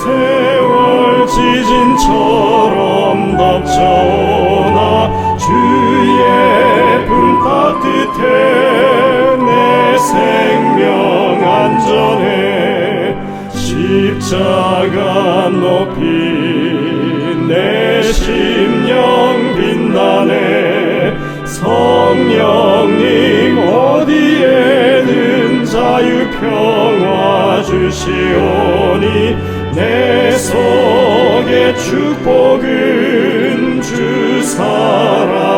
세월 지진처럼 덮쳐오나 주의 품 따뜻해 내 생명 안전해 십자가 높이 내 심령 빛나네 성령님 어디에든 자유평화 주시오니 내 속의 축복은 주 사랑뿐이네.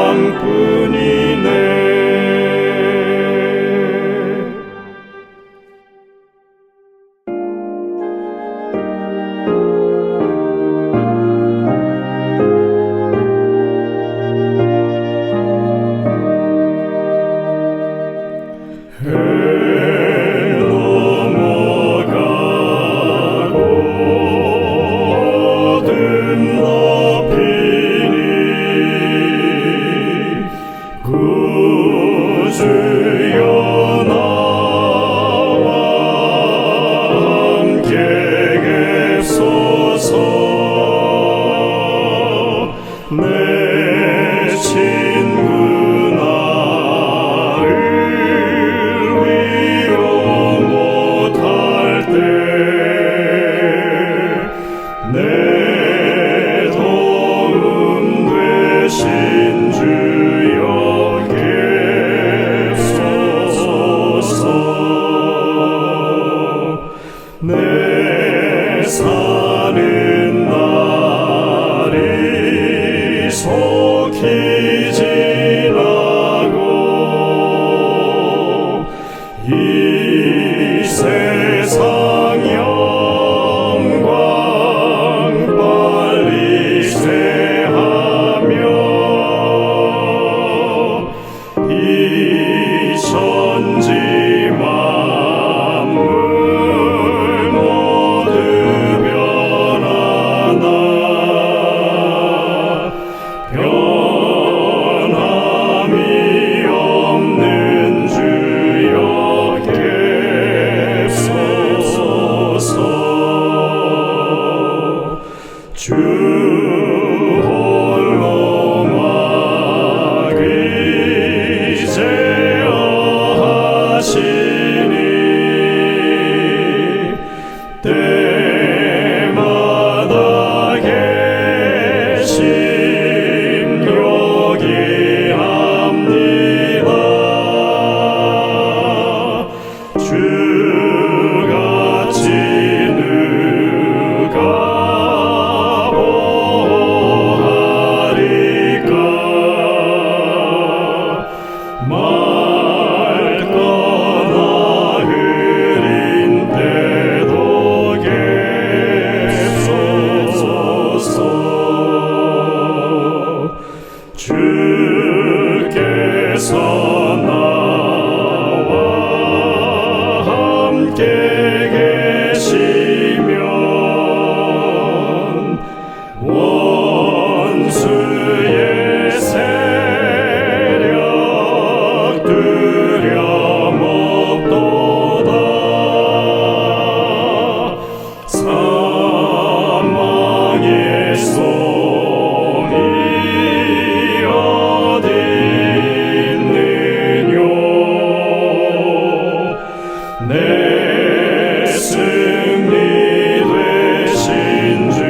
내 사는 날이 속히 지나고 이 세상 영광 빨리 쇠하며 이 천지 주 홀로 막 의지하시니 때마다 계심 요기합니다. 주같이 누가 주께서 나와 함께 계시면 원수의 세력 두려움없도다. 사망의 손이 내 승리 되신 주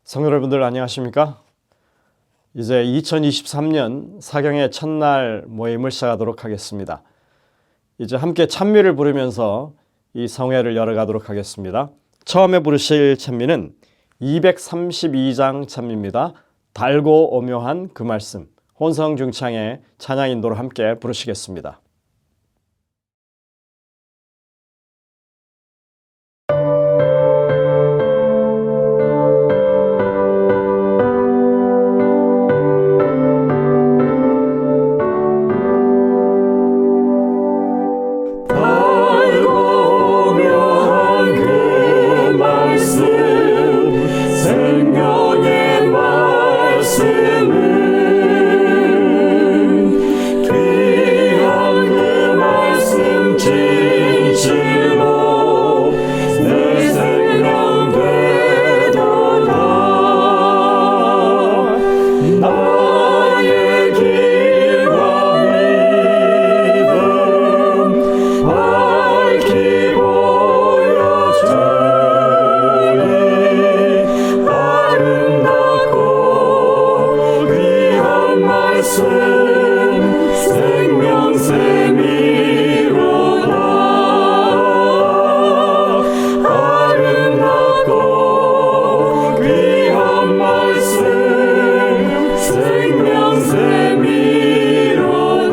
성도 여러분들 안녕하십니까? 이제 2023년 사경의 첫날 모임을 시작하도록 하겠습니다. 이제 함께 찬미를 부르면서 이 성회를 열어가도록 하겠습니다. 처음에 부르실 찬미는 232장 찬미입니다. 달고 오묘한 그 말씀, 혼성중창의 찬양 인도로 함께 부르시겠습니다. 셈이로다.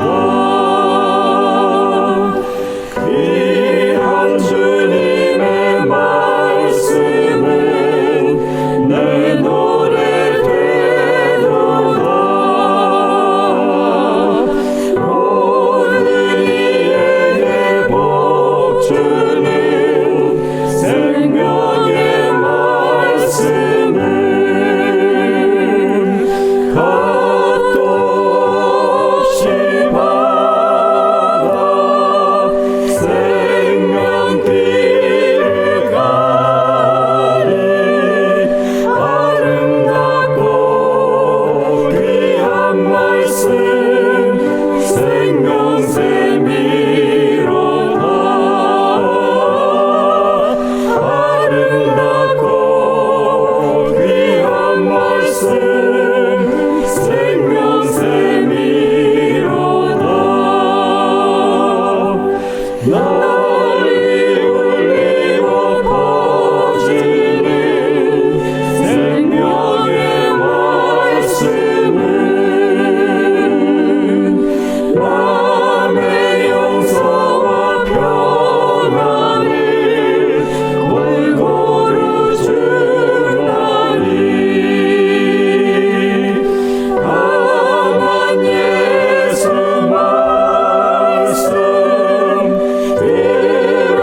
귀한 주님의 말씀은 내 노래 되도다. 오늘이에게 복 주는 생명의 말씀을 값도 없이 받아 생명 길을 가리. 아름답고 귀한 말씀 생명샘이로다. 아름답고 귀한 말씀 생명샘이로다. 널리 울리고 퍼지는 생명의 말씀은 마음의 용서와 평안을 골고루 주나니. 강한 예수 말씀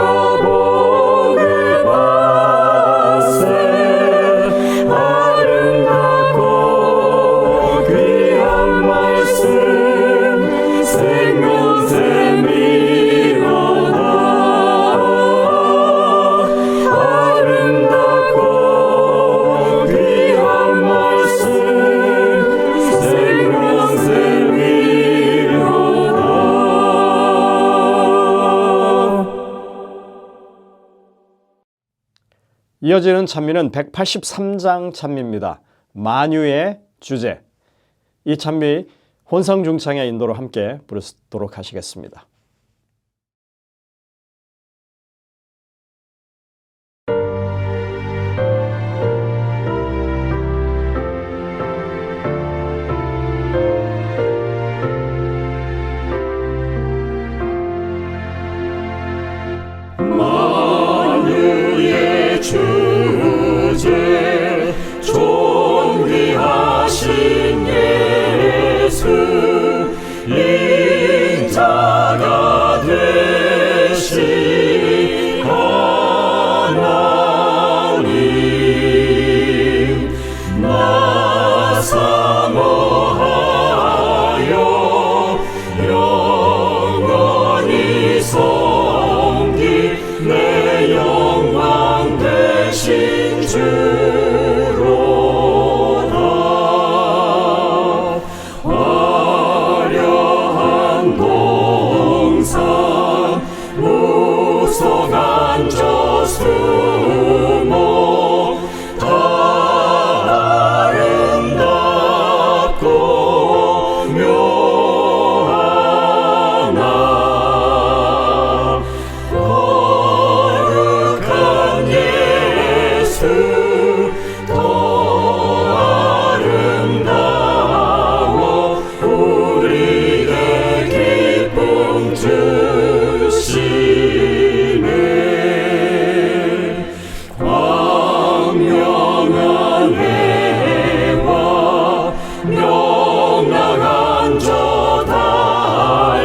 들어보길 바세. 아름답고 귀한 말씀 생명샘이로다. 아름답고 귀한 말씀 생명샘이로다. 이어지는 찬미는 183장 찬미입니다. 만유의 주제. 이 찬미 혼성중창의 인도로 함께 부르도록 하시겠습니다. 만유의 주제 존귀하신 예수 인자가 되신 하나님 나 사모하여 영원히 섬기 내 영광 되신 주로다. 화려한 동산 무속 앉아 숨어 다 아름답고 묘하나. 거룩한 예수 더 아름다워 우리에게 기쁨 주시네. 광명한 해와 명랑한 저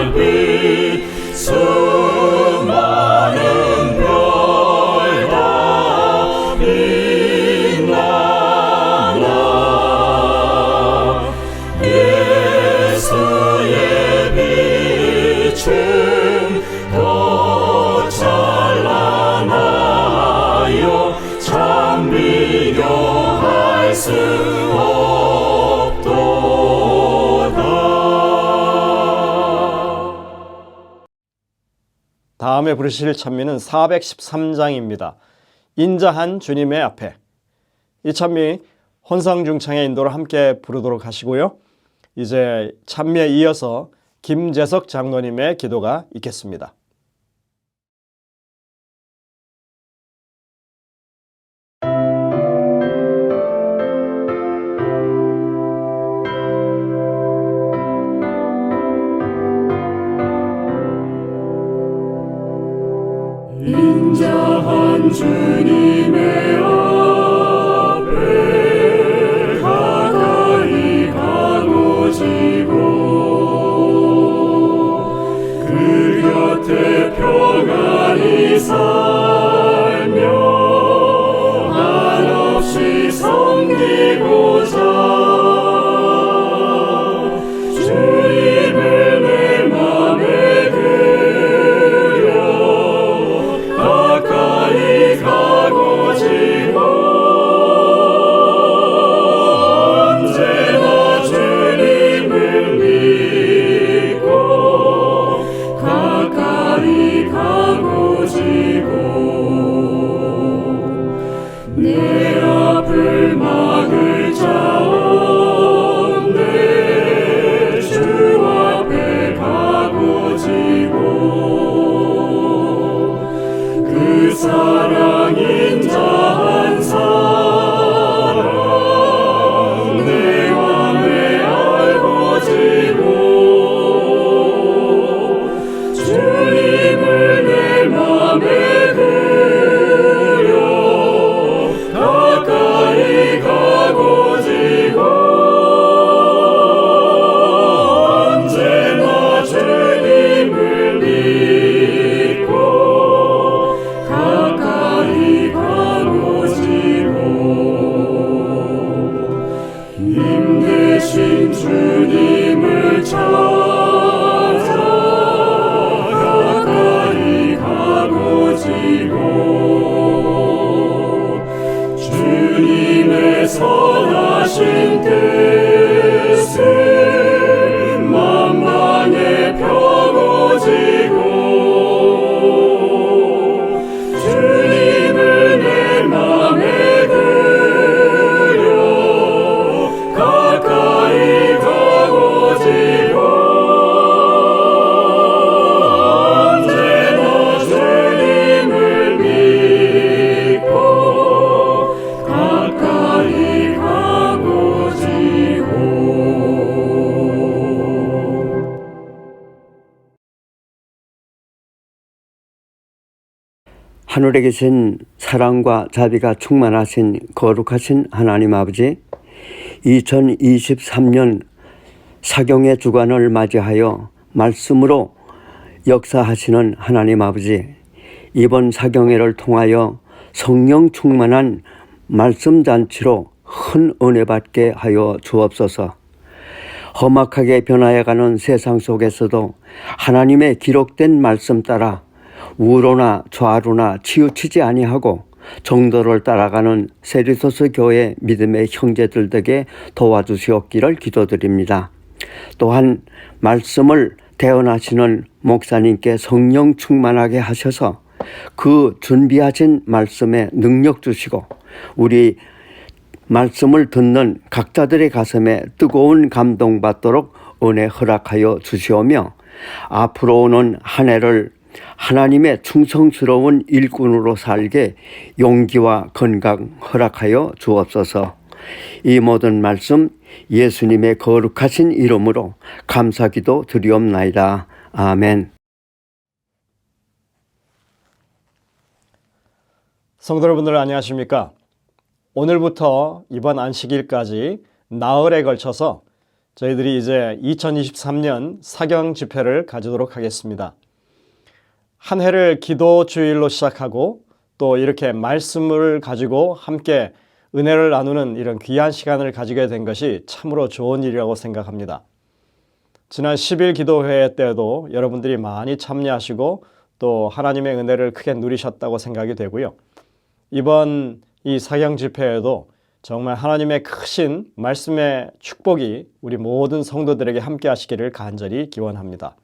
달빛 수많은 별 다 빛나나. 예수의 빛은 더 찬란하여 참 비교할 수 없도다. 다음에 부르실 찬미는 413장입니다. 인자한 주님의 앞에. 이 찬미 혼성중창의 인도로 함께 부르도록 하시고요. 이제 찬미에 이어서 김재석 장로님의 기도가 있겠습니다. 힘드신 주님을 찾아 가까이 가보지고 주님의 선하신 뜻을 만방에 펴고지고 주님을 내 맘에 그려 가까이 가고지고 언제나 주님을 믿고 가까이 가고지고. 하늘에 계신 사랑과 자비가 충만하신 거룩하신 하나님 아버지, 2023년 사경의 주간을 맞이하여 말씀으로 역사하시는 하나님 아버지, 이번 사경회를 통하여 성령 충만한 말씀 잔치로 큰 은혜 받게 하여 주옵소서. 험악하게 변화해가는 세상 속에서도 하나님의 기록된 말씀 따라 우로나 좌로나 치우치지 아니하고 정도를 따라가는 세리소스 교회 믿음의 형제들 에게 도와주시옵기를 기도드립니다. 또한 말씀을 대언하시는 목사님께 성령 충만하게 하셔서 그 준비하신 말씀에 능력 주시고 우리 말씀을 듣는 각자들의 가슴에 뜨거운 감동받도록 은혜 허락하여 주시오며 앞으로 오는 한 해를 하나님의 충성스러운 일꾼으로 살게 용기와 건강 허락하여 주옵소서. 이 모든 말씀 예수님의 거룩하신 이름으로 감사기도 드리옵나이다. 아멘. 성도 여러분들 안녕하십니까? 오늘부터 이번 안식일까지 나흘에 걸쳐서 저희들이 이제 2023년 사경 집회를 가지도록 하겠습니다. 한 해를 기도 주일로 시작하고 또 이렇게 말씀을 가지고 함께 은혜를 나누는 이런 귀한 시간을 가지게 된 것이 참으로 좋은 일이라고 생각합니다. 지난 10일 기도회 때도 여러분들이 많이 참여하시고 또 하나님의 은혜를 크게 누리셨다고 생각이 되고요. 이번 이 사경 집회에도 정말 하나님의 크신 말씀의 축복이 우리 모든 성도들에게 함께 하시기를 간절히 기원합니다.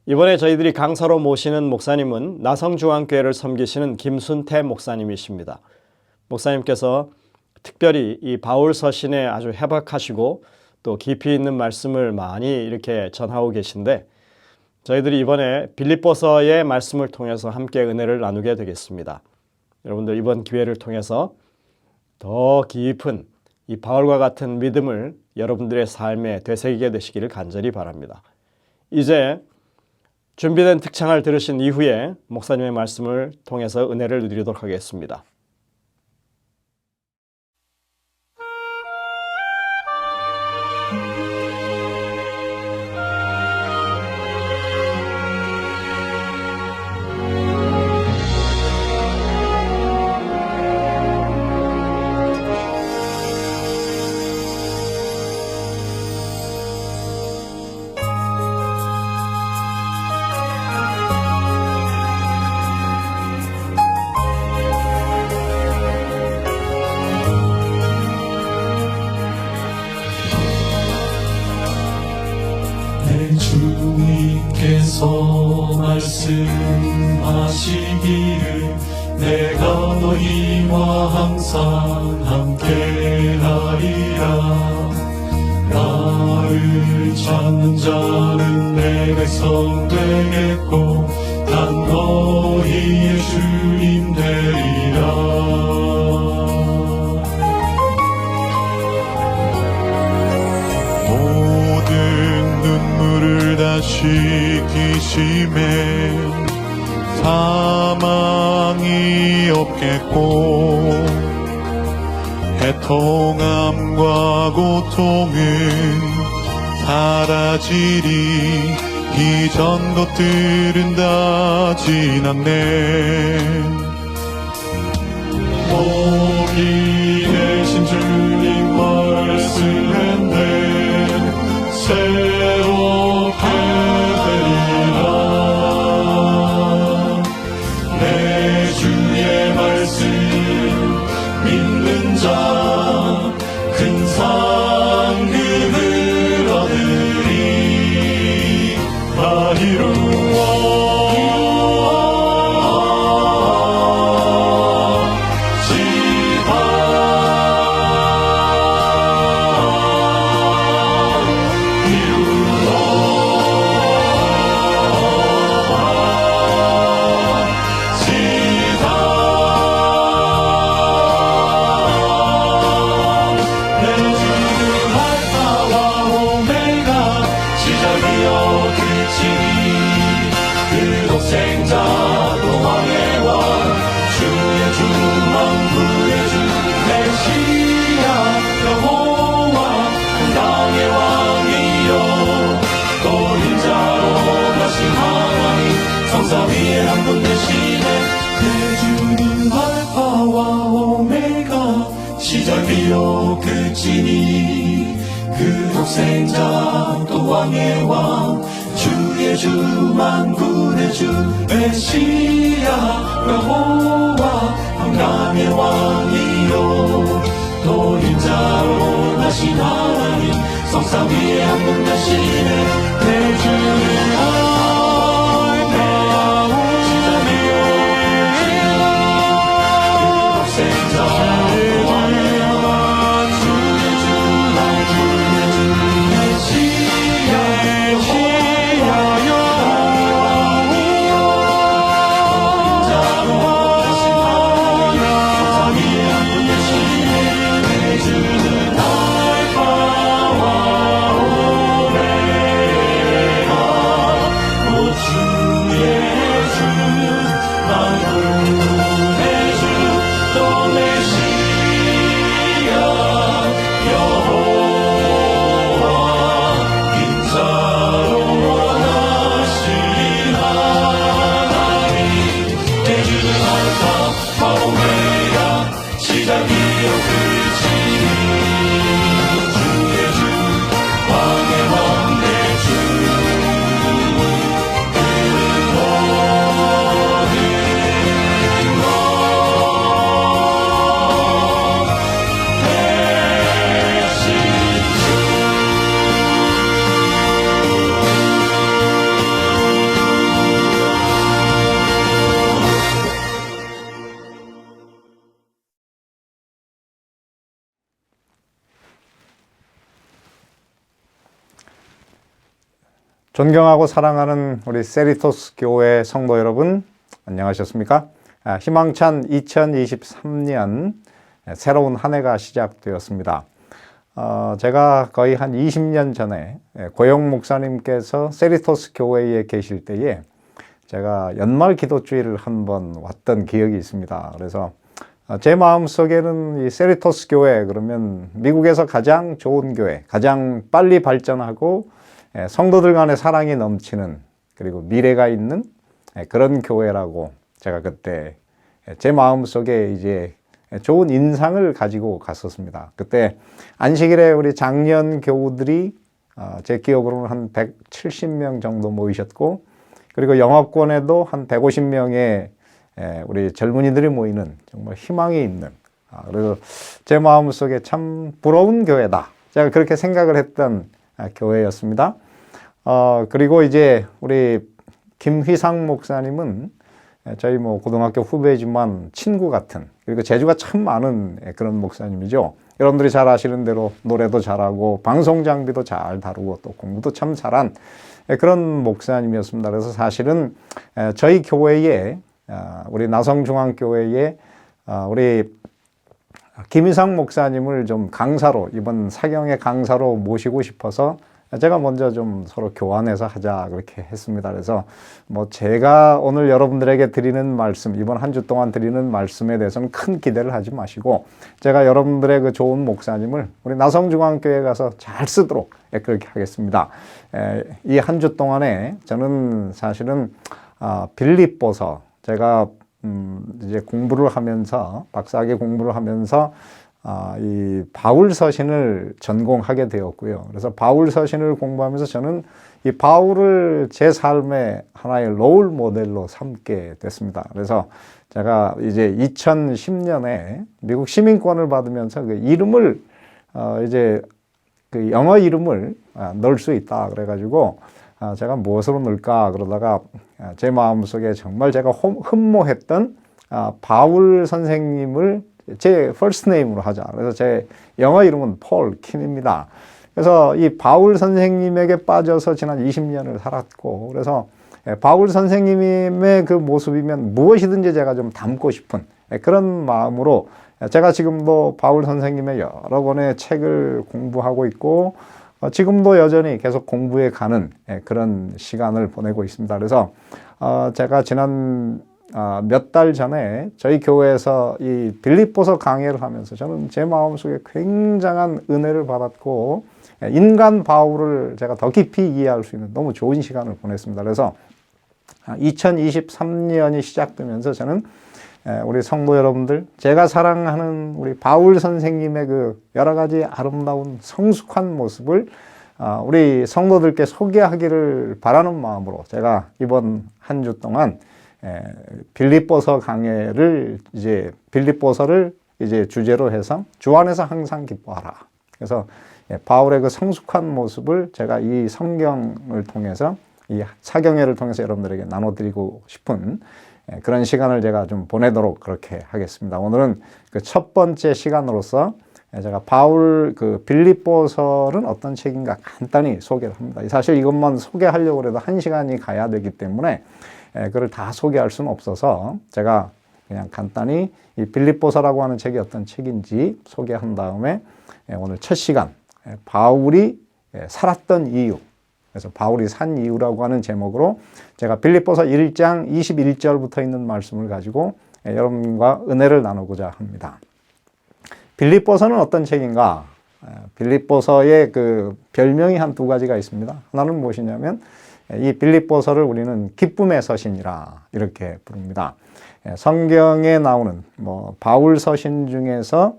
이번에 저희들이 강사로 모시는 목사님은 나성중앙교회를 섬기시는 김순태 목사님이십니다. 목사님께서 특별히 이 바울 서신에 아주 해박하시고 또 깊이 있는 말씀을 많이 이렇게 전하고 계신데 저희들이 이번에 빌립보서의 말씀을 통해서 함께 은혜를 나누게 되겠습니다. 여러분들 이번 기회를 통해서 더 깊은 이 바울과 같은 믿음을 여러분들의 삶에 되새기게 되시기를 간절히 바랍니다. 이제 준비된 특창을 들으신 이후에 목사님의 말씀을 통해서 은혜를 누리도록 하겠습니다. 주님께서 말씀하시기를 내가 너희와 항상 함께하리라. 나를 찾는 자는 내 백성 되겠고 난 너희의 주님 되리라. 눈물을 다 씻기심에 사망이 없겠고 해통함과 고통은 사라지리. 이전 것들은 다 지났네. 복이 되신 주님 말씀 분 되시네. 내 주는 알파와 오메가, 시작이요 끝이니 그 독생자 또 왕의 왕, 주의 주 만군의 주 메시아 여호와, 평강의 왕이요 또 인자로 나신 하나님, 성삼 위에 한 분 되시네. 내 주는 알파 시작이요 끝이니 그 독생자 왕의 왕, 주의 주 만군의 주 메시아 존경하고 사랑하는 우리 세리토스 교회 성도 여러분, 안녕하셨습니까? 희망찬 2023년 새로운 한 해가 시작되었습니다. 제가 거의 한 20년 전에 고영 목사님께서 세리토스 교회에 계실 때에 제가 연말 기도주일을 한번 왔던 기억이 있습니다. 그래서 제 마음속에는 이 세리토스 교회 그러면 미국에서 가장 좋은 교회, 가장 빨리 발전하고 성도들 간의 사랑이 넘치는, 그리고 미래가 있는 그런 교회라고 제가 그때 제 마음속에 이제 좋은 인상을 가지고 갔었습니다. 그때 안식일에 우리 장년 교우들이 제 기억으로는 한 170명 정도 모이셨고, 그리고 영업권에도 한 150명의 우리 젊은이들이 모이는 정말 희망이 있는, 그래서 제 마음속에 참 부러운 교회다, 제가 그렇게 생각을 했던 교회였습니다. 그리고 이제 우리 김휘상 목사님은 저희 뭐 고등학교 후배지만 친구 같은, 그리고 재주가 참 많은 그런 목사님이죠. 여러분들이 잘 아시는 대로 노래도 잘하고 방송 장비도 잘 다루고 또 공부도 참 잘한 그런 목사님이었습니다. 그래서 사실은 저희 교회에, 우리 나성중앙교회에 우리 김희상 목사님을 좀 강사로, 이번 사경의 강사로 모시고 싶어서 제가 먼저 좀 서로 교환해서 하자 그렇게 했습니다. 그래서 뭐 제가 오늘 여러분들에게 드리는 말씀, 이번 한 주 동안 드리는 말씀에 대해서는 큰 기대를 하지 마시고, 제가 여러분들의 그 좋은 목사님을 우리 나성중앙교회에 가서 잘 쓰도록 그렇게 하겠습니다. 이 한 주 동안에 저는 사실은 빌립보서, 제가 이제 공부를 하면서, 박사학위 공부를 하면서 이 바울 서신을 전공하게 되었고요. 그래서 바울 서신을 공부하면서 저는 이 바울을 제 삶의 하나의 롤 모델로 삼게 됐습니다. 그래서 제가 이제 2010년에 미국 시민권을 받으면서 그 이름을 이제 그 영어 이름을 넣을 수 있다 그래가지고 제가 무엇으로 넣을까 그러다가 제 마음속에 정말 제가 흠모했던 바울 선생님을 제 first name으로 하자. 그래서 제 영어 이름은 폴 킴입니다. 그래서 이 바울 선생님에게 빠져서 지난 20년을 살았고, 그래서 바울 선생님의 그 모습이면 무엇이든지 제가 좀 담고 싶은 그런 마음으로 제가 지금도 바울 선생님의 여러 권의 책을 공부하고 있고, 지금도 여전히 계속 공부해 가는 그런 시간을 보내고 있습니다. 그래서 제가 지난 몇 달 전에 저희 교회에서 이 빌립보서 강해를 하면서 저는 제 마음속에 굉장한 은혜를 받았고, 인간 바울을 제가 더 깊이 이해할 수 있는 너무 좋은 시간을 보냈습니다. 그래서 2023년이 시작되면서 저는 우리 성도 여러분들, 제가 사랑하는 우리 바울 선생님의 그 여러 가지 아름다운 성숙한 모습을 우리 성도들께 소개하기를 바라는 마음으로 제가 이번 한 주 동안 빌립보서 강해를 빌립보서를 주제로 해서 주 안에서 항상 기뻐하라. 그래서 바울의 그 성숙한 모습을 제가 이 성경을 통해서 이 사경회를 통해서 여러분들에게 나눠드리고 싶은 그런 시간을 제가 좀 보내도록 그렇게 하겠습니다. 오늘은 그 첫 번째 시간으로서 제가 바울 그 빌립보서는 어떤 책인가 간단히 소개를 합니다. 사실 이것만 소개하려고 해도 1시간이 가야 되기 때문에 그걸 다 소개할 수는 없어서 제가 그냥 간단히 이 빌립보서라고 하는 책이 어떤 책인지 소개한 다음에 오늘 첫 시간 바울이 살았던 이유, 그래서 바울이 산 이유라고 하는 제목으로 제가 빌립보서 1장 21절부터 있는 말씀을 가지고 여러분과 은혜를 나누고자 합니다. 빌립보서는 어떤 책인가? 빌립보서의 그 별명이 한 두 가지가 있습니다. 하나는 무엇이냐면 이 빌립보서를 우리는 기쁨의 서신이라 이렇게 부릅니다. 성경에 나오는 바울 서신 중에서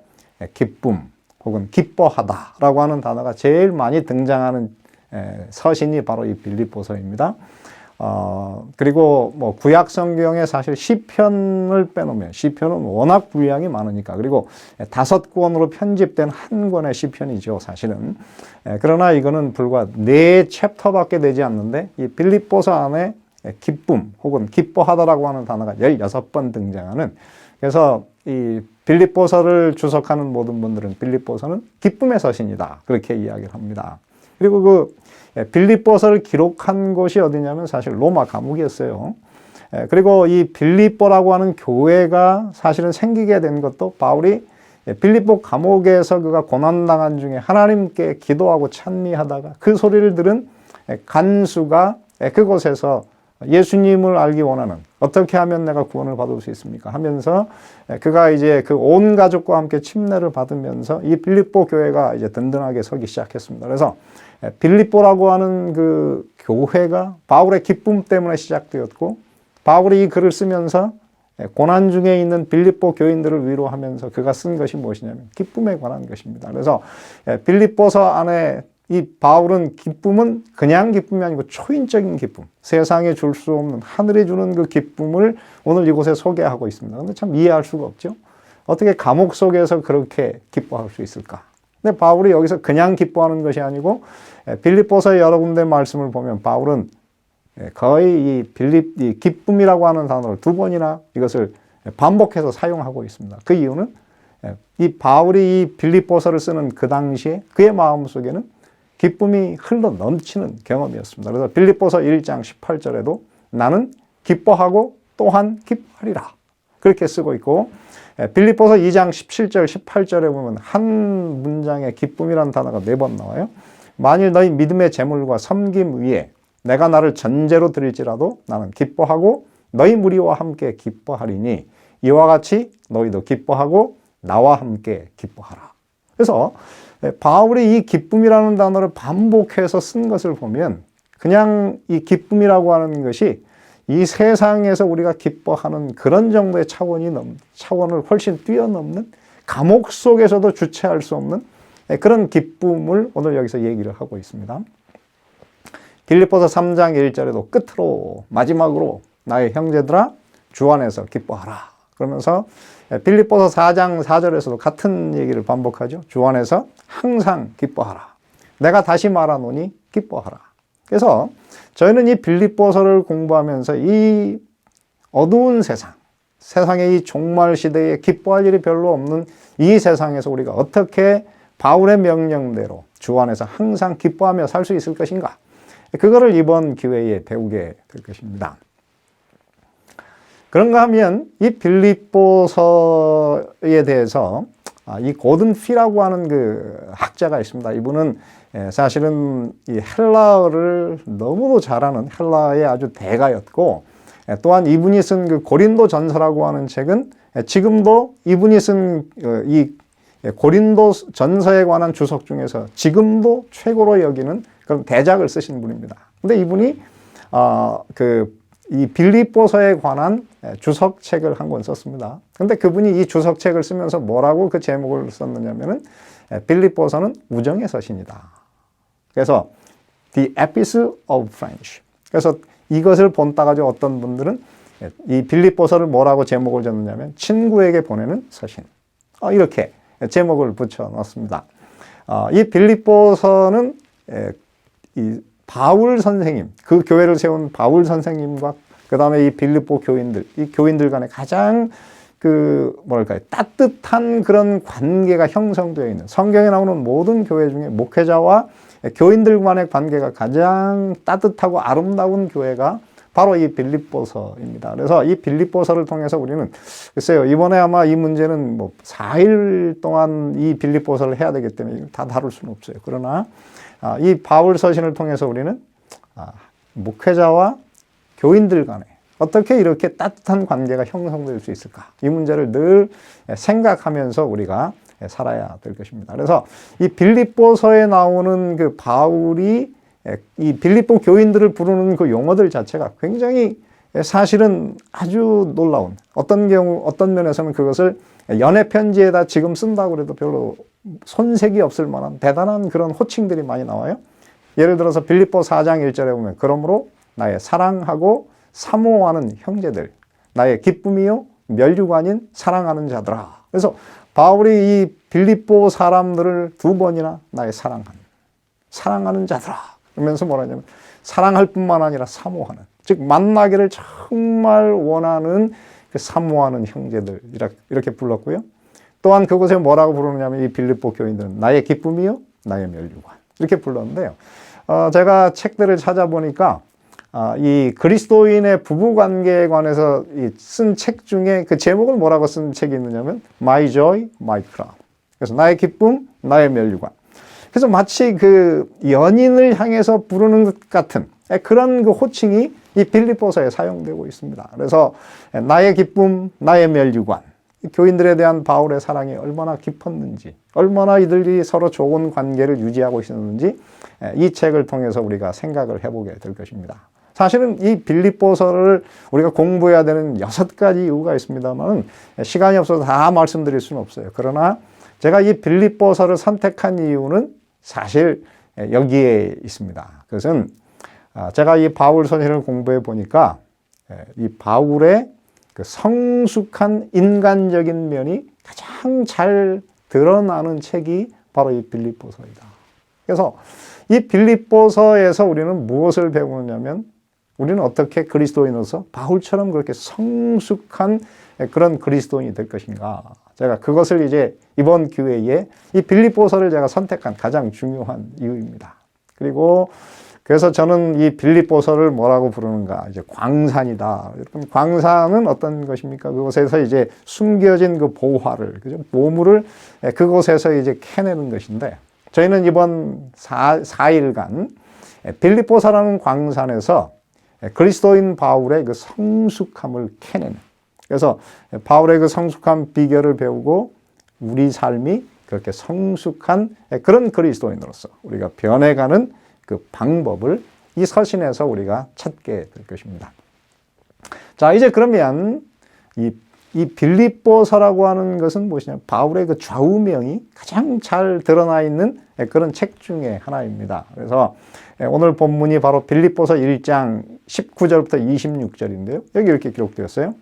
기쁨 혹은 기뻐하다라고 하는 단어가 제일 많이 등장하는 서신이 바로 이 빌립보서입니다. 그리고 구약 성경에 사실 시편을 빼놓으면 시편은 워낙 분량이 많으니까, 그리고 5권으로 편집된 한 권의 시편이죠, 사실은. 그러나 이거는 불과 4챕터밖에 되지 않는데 이 빌립보서 안에 기쁨 혹은 기뻐하다라고 하는 단어가 16번 등장하는, 그래서 이 빌립보서를 주석하는 모든 분들은 빌립보서는 기쁨의 서신이다 그렇게 이야기를 합니다. 그리고 그 빌립보서를 기록한 곳이 어디냐면 사실 로마 감옥이었어요. 그리고 이 빌립보라고 하는 교회가 사실은 생기게 된 것도 바울이 빌립보 감옥에서 그가 고난당한 중에 하나님께 기도하고 찬미하다가 그 소리를 들은 간수가 그곳에서 예수님을 알기 원하는, 어떻게 하면 내가 구원을 받을 수 있습니까? 하면서 그가 이제 그 온 가족과 함께 침례를 받으면서 이 빌립보 교회가 이제 든든하게 서기 시작했습니다. 그래서 빌립보라고 하는 그 교회가 바울의 기쁨 때문에 시작되었고, 바울이 이 글을 쓰면서 고난 중에 있는 빌립보 교인들을 위로하면서 그가 쓴 것이 무엇이냐면 기쁨에 관한 것입니다. 그래서 빌립보서 안에 이 바울은 기쁨은 그냥 기쁨이 아니고 초인적인 기쁨, 세상에 줄 수 없는 하늘이 주는 그 기쁨을 오늘 이곳에 소개하고 있습니다. 그런데 참 이해할 수가 없죠. 어떻게 감옥 속에서 그렇게 기뻐할 수 있을까? 근데 바울이 여기서 그냥 기뻐하는 것이 아니고 빌립보서 여러 군데 말씀을 보면 바울은 거의 이 기쁨이라고 하는 단어를 2번이나 이것을 반복해서 사용하고 있습니다. 그 이유는 이 바울이 이 빌립보서를 쓰는 그 당시에 그의 마음속에는 기쁨이 흘러 넘치는 경험이었습니다. 그래서 빌립보서 1장 18절에도 나는 기뻐하고 또한 기뻐하리라 그렇게 쓰고 있고, 빌립보서 2장 17절 18절에 보면 한 문장에 기쁨이라는 단어가 4번 나와요. 만일 너희 믿음의 재물과 섬김 위에 내가 나를 전제로 드릴지라도 나는 기뻐하고 너희 무리와 함께 기뻐하리니 이와 같이 너희도 기뻐하고 나와 함께 기뻐하라. 그래서 바울이 이 기쁨이라는 단어를 반복해서 쓴 것을 보면 그냥 이 기쁨이라고 하는 것이 이 세상에서 우리가 기뻐하는 그런 정도의 차원을 훨씬 뛰어넘는, 감옥 속에서도 주체할 수 없는 그런 기쁨을 오늘 여기서 얘기를 하고 있습니다. 빌립보서 3장 1절에도 끝으로 마지막으로 나의 형제들아 주 안에서 기뻐하라 그러면서 빌립보서 4장 4절에서도 같은 얘기를 반복하죠. 주 안에서 항상 기뻐하라. 내가 다시 말하노니 기뻐하라. 그래서 저희는 이 빌립보서를 공부하면서 이 어두운 세상의 이 종말 시대에 기뻐할 일이 별로 없는 이 세상에서 우리가 어떻게 바울의 명령대로 주 안에서 항상 기뻐하며 살 수 있을 것인가? 그거를 이번 기회에 배우게 될 것입니다. 그런가 하면 이 빌립보서에 대해서 이 고든 피라고 하는 그 학자가 있습니다. 이분은 사실은 이 헬라어를 너무도 잘하는 헬라의 아주 대가였고, 또한 이분이 쓴 그 고린도 전서라고 하는 책은 지금도 이분이 쓴 이 고린도 전서에 관한 주석 중에서 지금도 최고로 여기는 그런 대작을 쓰신 분입니다. 근데 이분이 이 빌립보서에 관한 주석책을 한 권 썼습니다. 근데 그분이 이 주석책을 쓰면서 뭐라고 그 제목을 썼느냐면은 빌립보서는 우정의 서신이다. 그래서 The Epistle of Friendship. 그래서 이것을 본 따가지고 어떤 분들은 이 빌립보서를 뭐라고 제목을 줬느냐면 친구에게 보내는 서신. 이렇게 제목을 붙여 넣습니다. 이 빌립보서는 이 바울 선생님, 그 교회를 세운 바울 선생님과 그 다음에 이 빌립보 교인들, 이 교인들 간에 가장 따뜻한 그런 관계가 형성되어 있는, 성경에 나오는 모든 교회 중에 목회자와 교인들 간의 관계가 가장 따뜻하고 아름다운 교회가 바로 이 빌립보서입니다. 그래서 이 빌립보서를 통해서 우리는 글쎄요, 이번에 아마 이 문제는 4일 동안 이 빌립보서를 해야 되기 때문에 다 다룰 수는 없어요. 그러나 이 바울 서신을 통해서 우리는 목회자와 교인들 간에 어떻게 이렇게 따뜻한 관계가 형성될 수 있을까? 이 문제를 늘 생각하면서 우리가 살아야 될 것입니다. 그래서 이 빌립보서에 나오는 그 바울이 이 빌립보 교인들을 부르는 그 용어들 자체가 굉장히 사실은 아주 놀라운, 어떤 면에서는 그것을 연애 편지에다 지금 쓴다고 해도 별로 손색이 없을 만한 대단한 그런 호칭들이 많이 나와요. 예를 들어서 빌립보 4장 1절에 보면 그러므로 나의 사랑하고 사모하는 형제들, 나의 기쁨이요 멸류관인 사랑하는 자들아. 그래서 바울이 이 빌립보 사람들을 2번이나 나의 사랑하는 자들아 그러면서 뭐라냐면 사랑할 뿐만 아니라 사모하는, 즉 만나기를 정말 원하는 그 사모하는 형제들 이렇게 불렀고요. 또한 그곳에 뭐라고 부르느냐면 이 빌립보 교인들은 나의 기쁨이요 나의 멸류관 이렇게 불렀는데요. 제가 책들을 찾아보니까 이 그리스도인의 부부관계에 관해서 쓴 책 중에 그 제목을 뭐라고 쓴 책이 있느냐면 My Joy, My Crown. 그래서 나의 기쁨, 나의 멸류관. 그래서 마치 그 연인을 향해서 부르는 것 같은 그런 그 호칭이 이 빌립보서에 사용되고 있습니다. 그래서 나의 기쁨, 나의 멸류관. 교인들에 대한 바울의 사랑이 얼마나 깊었는지, 얼마나 이들이 서로 좋은 관계를 유지하고 있었는지 이 책을 통해서 우리가 생각을 해보게 될 것입니다. 사실은 이 빌립보서를 우리가 공부해야 되는 6가지 이유가 있습니다만 시간이 없어서 다 말씀드릴 수는 없어요. 그러나 제가 이 빌립보서를 선택한 이유는 사실 여기에 있습니다. 그것은 제가 이 바울 서신을 공부해 보니까 이 바울의 그 성숙한 인간적인 면이 가장 잘 드러나는 책이 바로 이 빌립보서이다. 그래서 이 빌립보서에서 우리는 무엇을 배우느냐면 우리는 어떻게 그리스도인으로서 바울처럼 그렇게 성숙한 그런 그리스도인이 될 것인가. 제가 그것을 이제 이번 기회에 이 빌립보서를 제가 선택한 가장 중요한 이유입니다. 그리고 그래서 저는 이 빌립보서를 뭐라고 부르는가? 이제 광산이다. 광산은 어떤 것입니까? 그곳에서 이제 숨겨진 그 보화를, 그죠? 보물을 그곳에서 이제 캐내는 것인데 저희는 이번 4일간 빌립보서라는 광산에서 그리스도인 바울의 그 성숙함을 캐내는, 그래서 바울의 그 성숙한 비결을 배우고 우리 삶이 그렇게 성숙한 그런 그리스도인으로서 우리가 변해가는 그 방법을 이 서신에서 우리가 찾게 될 것입니다. 자, 이제 그러면 이 빌립보서라고 하는 것은 무엇이냐? 바울의 그 좌우명이 가장 잘 드러나 있는 그런 책 중에 하나입니다. 그래서 오늘 본문이 바로 빌립보서 1장 19절부터 26절인데요. 여기 이렇게 기록되었어요.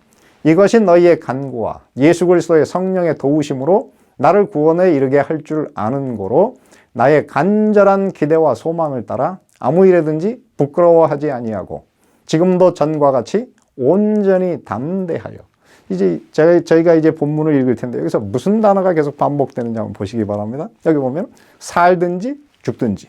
이것이 너희의 간구와 예수 그리스도의 성령의 도우심으로 나를 구원에 이르게 할 줄 아는 고로 나의 간절한 기대와 소망을 따라 아무 일에든지 부끄러워하지 아니하고 지금도 전과 같이 온전히 담대하여. 이제 저희가 이제 본문을 읽을 텐데 여기서 무슨 단어가 계속 반복되는지 한번 보시기 바랍니다. 여기 보면 살든지 죽든지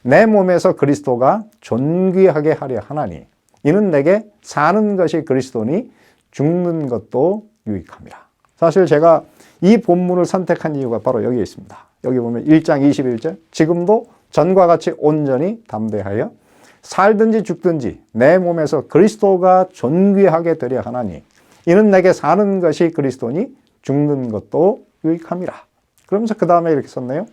내 몸에서 그리스도가 존귀하게 하려 하나니 이는 내게 사는 것이 그리스도니 죽는 것도 유익함이라. 사실 제가 이 본문을 선택한 이유가 바로 여기에 있습니다. 여기 보면 1장 21절 지금도 전과 같이 온전히 담대하여 살든지 죽든지 내 몸에서 그리스도가 존귀하게 되려 하나니 이는 내게 사는 것이 그리스도니 죽는 것도 유익함이라. 그러면서 그 다음에 이렇게 썼네요.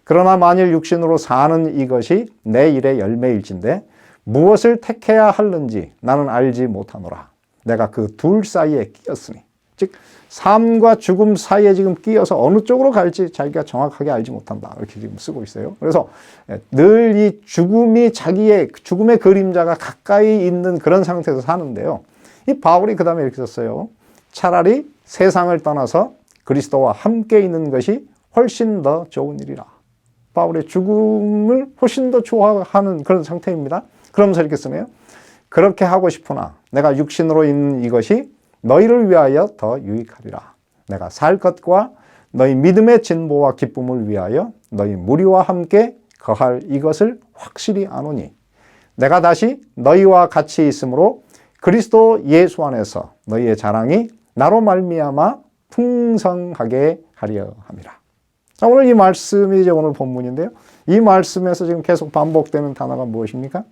그러나 만일 육신으로 사는 이것이 내 일의 열매일진데 무엇을 택해야 하는지 나는 알지 못하노라. 내가 그 둘 사이에 끼었으니. 즉 삶과 죽음 사이에 지금 끼어서 어느 쪽으로 갈지 자기가 정확하게 알지 못한다. 이렇게 지금 쓰고 있어요. 그래서 늘 이 죽음이 자기의 죽음의 그림자가 가까이 있는 그런 상태에서 사는데요. 이 바울이 그 다음에 이렇게 썼어요. 차라리 세상을 떠나서 그리스도와 함께 있는 것이 훨씬 더 좋은 일이라. 바울의 죽음을 훨씬 더 좋아하는 그런 상태입니다. 그러면서 이렇게 쓰네요. 그렇게 하고 싶으나 내가 육신으로 있는 이것이 너희를 위하여 더 유익하리라. 내가 살 것과 너희 믿음의 진보와 기쁨을 위하여 너희 무리와 함께 거할 이것을 확실히 아노니 내가 다시 너희와 같이 있으므로 그리스도 예수 안에서 너희의 자랑이 나로 말미암아 풍성하게 하려 함이라. 자, 오늘 이 말씀이 이제 오늘 본문인데요. 이 말씀에서 지금 계속 반복되는 단어가 무엇입니까?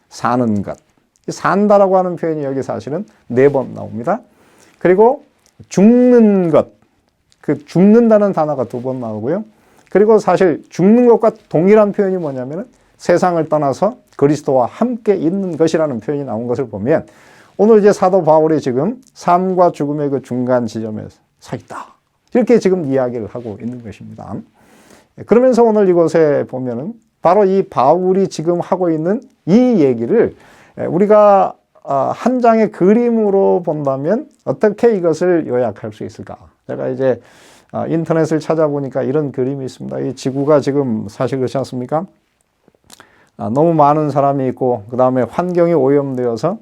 사는 것. 산다라고 하는 표현이 여기 사실은 4번 나옵니다. 그리고 죽는 것. 그 죽는다는 단어가 2번 나오고요. 그리고 사실 죽는 것과 동일한 표현이 뭐냐면은 세상을 떠나서 그리스도와 함께 있는 것이라는 표현이 나온 것을 보면 오늘 이제 사도 바울이 지금 삶과 죽음의 그 중간 지점에 서 있다. 이렇게 지금 이야기를 하고 있는 것입니다. 그러면서 오늘 이곳에 보면은 바로 이 바울이 지금 하고 있는 이 얘기를 우리가 한 장의 그림으로 본다면 어떻게 이것을 요약할 수 있을까? 제가 이제 인터넷을 찾아보니까 이런 그림이 있습니다. 이 지구가 지금 사실 그렇지 않습니까? 너무 많은 사람이 있고 그 다음에 환경이 오염되어서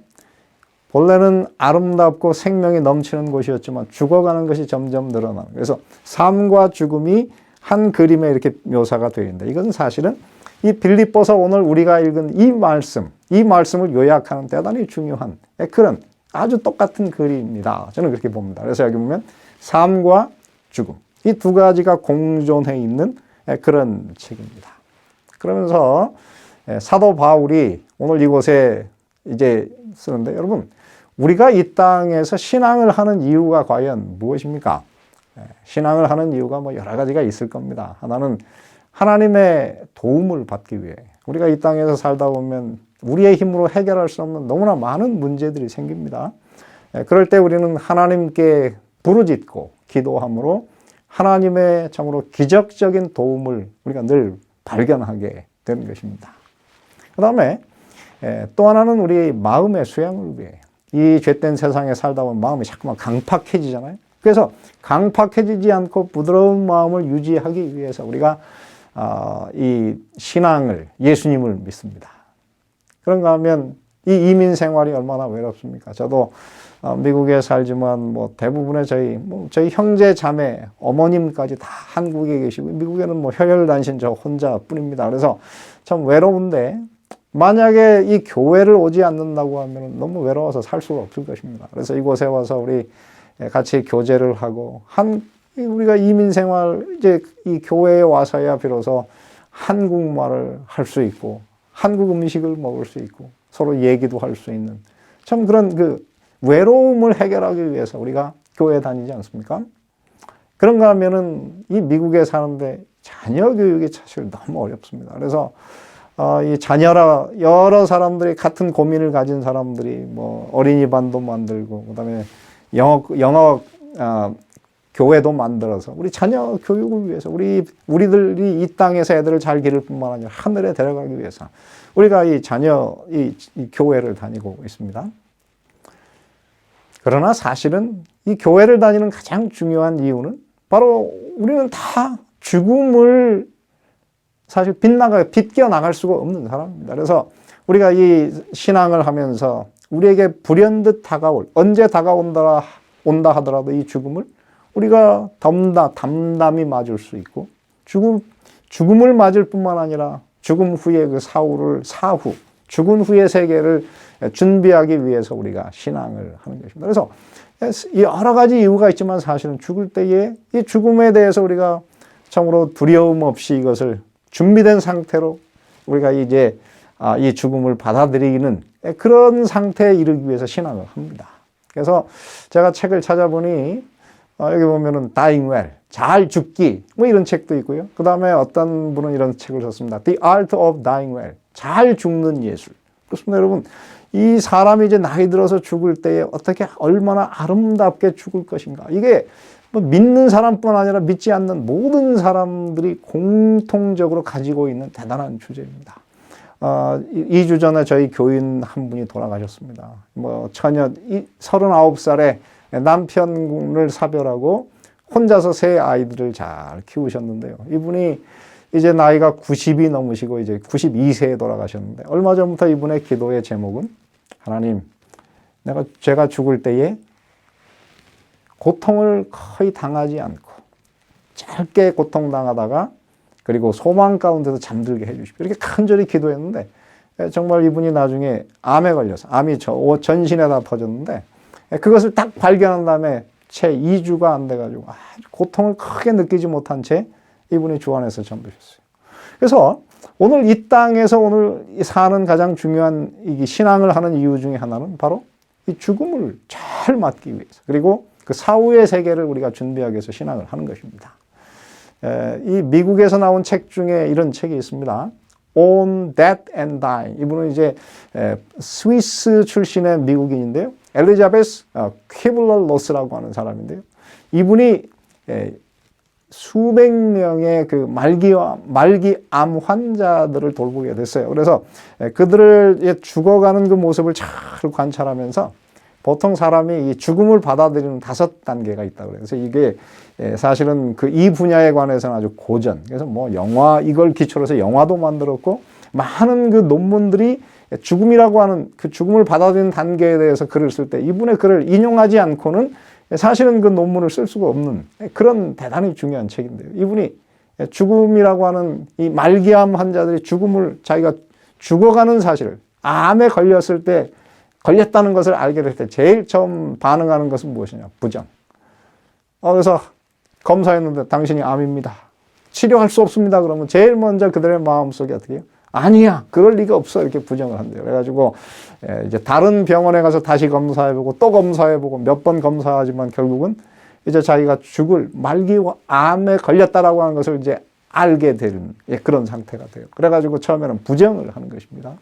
본래는 아름답고 생명이 넘치는 곳이었지만 죽어가는 것이 점점 늘어나는. 그래서 삶과 죽음이 한 그림에 이렇게 묘사가 되어 있는데 이것은 사실은 이 빌립보서 오늘 우리가 읽은 이 말씀을 요약하는 대단히 중요한 그런 아주 똑같은 글입니다. 저는 그렇게 봅니다. 그래서 여기 보면 삶과 죽음 이 두 가지가 공존해 있는 그런 책입니다. 그러면서 사도 바울이 오늘 이곳에 이제 쓰는데 여러분 우리가 이 땅에서 신앙을 하는 이유가 과연 무엇입니까? 신앙을 하는 이유가 뭐 여러 가지가 있을 겁니다. 하나는 하나님의 도움을 받기 위해 우리가 이 땅에서 살다 보면 우리의 힘으로 해결할 수 없는 너무나 많은 문제들이 생깁니다. 그럴 때 우리는 하나님께 부르짖고 기도함으로 하나님의 참으로 기적적인 도움을 우리가 늘 발견하게 되는 것입니다. 그 다음에 또 하나는 우리 마음의 수양을 위해 이 죄된 세상에 살다 보면 마음이 자꾸만 강팍해지잖아요. 그래서 강팍해지지 않고 부드러운 마음을 유지하기 위해서 우리가 이 신앙을 예수님을 믿습니다. 그런가 하면 이 이민 생활이 얼마나 외롭습니까? 저도 미국에 살지만 뭐 대부분의 저희 형제 자매 어머님까지 다 한국에 계시고 미국에는 뭐 혈혈단신 저 혼자뿐입니다. 그래서 참 외로운데 만약에 이 교회를 오지 않는다고 하면 너무 외로워서 살 수가 없을 것입니다. 그래서 이곳에 와서 우리 같이 교제를 하고 우리가 이민 생활 이제 이 교회에 와서야 비로소 한국말을 할 수 있고 한국 음식을 먹을 수 있고 서로 얘기도 할 수 있는 참 그런 그 외로움을 해결하기 위해서 우리가 교회에 다니지 않습니까? 그런가 하면은 이 미국에 사는데 자녀 교육이 사실 너무 어렵습니다. 그래서 이 자녀라 여러 사람들이 같은 고민을 가진 사람들이 뭐 어린이반도 만들고 그다음에 영어 교회도 만들어서 우리 자녀 교육을 위해서 우리들이 이 땅에서 애들을 잘 기를 뿐만 아니라 하늘에 데려가기 위해서 우리가 이 교회를 다니고 있습니다. 그러나 사실은 이 교회를 다니는 가장 중요한 이유는 바로 우리는 다 죽음을 사실 비껴 나갈 수가 없는 사람입니다. 그래서 우리가 이 신앙을 하면서 우리에게 불현듯 언제 다가온다 하더라도 이 죽음을 우리가 담담히 맞을 수 있고 죽음을 맞을 뿐만 아니라 죽음 후의 그 사후 죽은 후의 세계를 준비하기 위해서 우리가 신앙을 하는 것입니다. 그래서 여러 가지 이유가 있지만 사실은 죽을 때에 이 죽음에 대해서 우리가 참으로 두려움 없이 이것을 준비된 상태로 우리가 이제 이 죽음을 받아들이는 그런 상태에 이르기 위해서 신앙을 합니다. 그래서 제가 책을 찾아보니 여기 보면은 Dying Well, 잘 죽기 뭐 이런 책도 있고요. 그 다음에 어떤 분은 이런 책을 썼습니다. The Art of Dying Well, 잘 죽는 예술. 그렇습니다, 여러분. 이 사람이 이제 나이 들어서 죽을 때에 어떻게 얼마나 아름답게 죽을 것인가. 이게 뭐 믿는 사람뿐 아니라 믿지 않는 모든 사람들이 공통적으로 가지고 있는 대단한 주제입니다. 2주 전에 저희 교인 한 분이 돌아가셨습니다. 뭐 처녀 39살에 남편을 사별하고 혼자서 세 아이들을 잘 키우셨는데요. 이분이 이제 나이가 90이 넘으시고 이제 92세에 돌아가셨는데 얼마 전부터 이분의 기도의 제목은 하나님, 제가 죽을 때에 고통을 거의 당하지 않고 짧게 고통당하다가 그리고 소망 가운데서 잠들게 해주십시오. 이렇게 간절히 기도했는데 정말 이분이 나중에 암에 걸려서 암이 전신에 다 퍼졌는데 그것을 딱 발견한 다음에 채 2주가 안 돼가지고 고통을 크게 느끼지 못한 채 이분이 주 안에서 잠드셨어요. 그래서 오늘 이 땅에서 오늘 사는 가장 중요한 이 신앙을 하는 이유 중에 하나는 바로 이 죽음을 잘 맞기 위해서 그리고 그 사후의 세계를 우리가 준비하기 위해서 신앙을 하는 것입니다. 이 미국에서 나온 책 중에 이런 책이 있습니다. On Death and Dying. 이분은 이제 스위스 출신의 미국인인데요. 엘리자베스 퀴블러 로스라고 하는 사람인데요. 이분이 수백 명의 그 말기암 환자들을 돌보게 됐어요. 그래서 그들을 죽어가는 그 모습을 잘 관찰하면서 보통 사람이 이 죽음을 받아들이는 5단계가 있다고 그래요. 그래서 이게 사실은 그 이 분야에 관해서는 아주 고전. 그래서 뭐 이걸 기초로 해서 영화도 만들었고 많은 그 논문들이 죽음이라고 하는 그 죽음을 받아들이는 단계에 대해서 글을 쓸 때 이분의 글을 인용하지 않고는 사실은 그 논문을 쓸 수가 없는 그런 대단히 중요한 책인데요. 이분이 죽음이라고 하는 이 말기암 환자들이 자기가 죽어가는 사실을 암에 걸렸을 때 걸렸다는 것을 알게 될 때 제일 처음 반응하는 것은 무엇이냐? 부정. 그래서 검사했는데 당신이 암입니다. 치료할 수 없습니다. 그러면 제일 먼저 그들의 마음속에 어떻게 해요? 아니야, 그럴 리가 없어. 이렇게 부정을 한대요. 그래가지고 이제 다른 병원에 가서 다시 검사해보고 또 검사해보고 몇 번 검사하지만 결국은 이제 자기가 죽을 암에 걸렸다라고 하는 것을 이제 알게 되는 그런 상태가 돼요. 그래가지고 처음에는 부정을 하는 것입니다.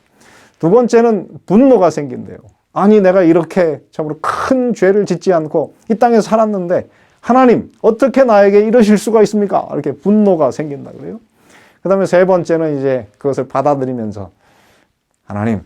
두 번째는 분노가 생긴대요. 아니, 내가 이렇게 참으로 큰 죄를 짓지 않고 이 땅에 살았는데 하나님, 어떻게 나에게 이러실 수가 있습니까? 이렇게 분노가 생긴다 그래요. 그 다음에 세 번째는 이제 그것을 받아들이면서 하나님,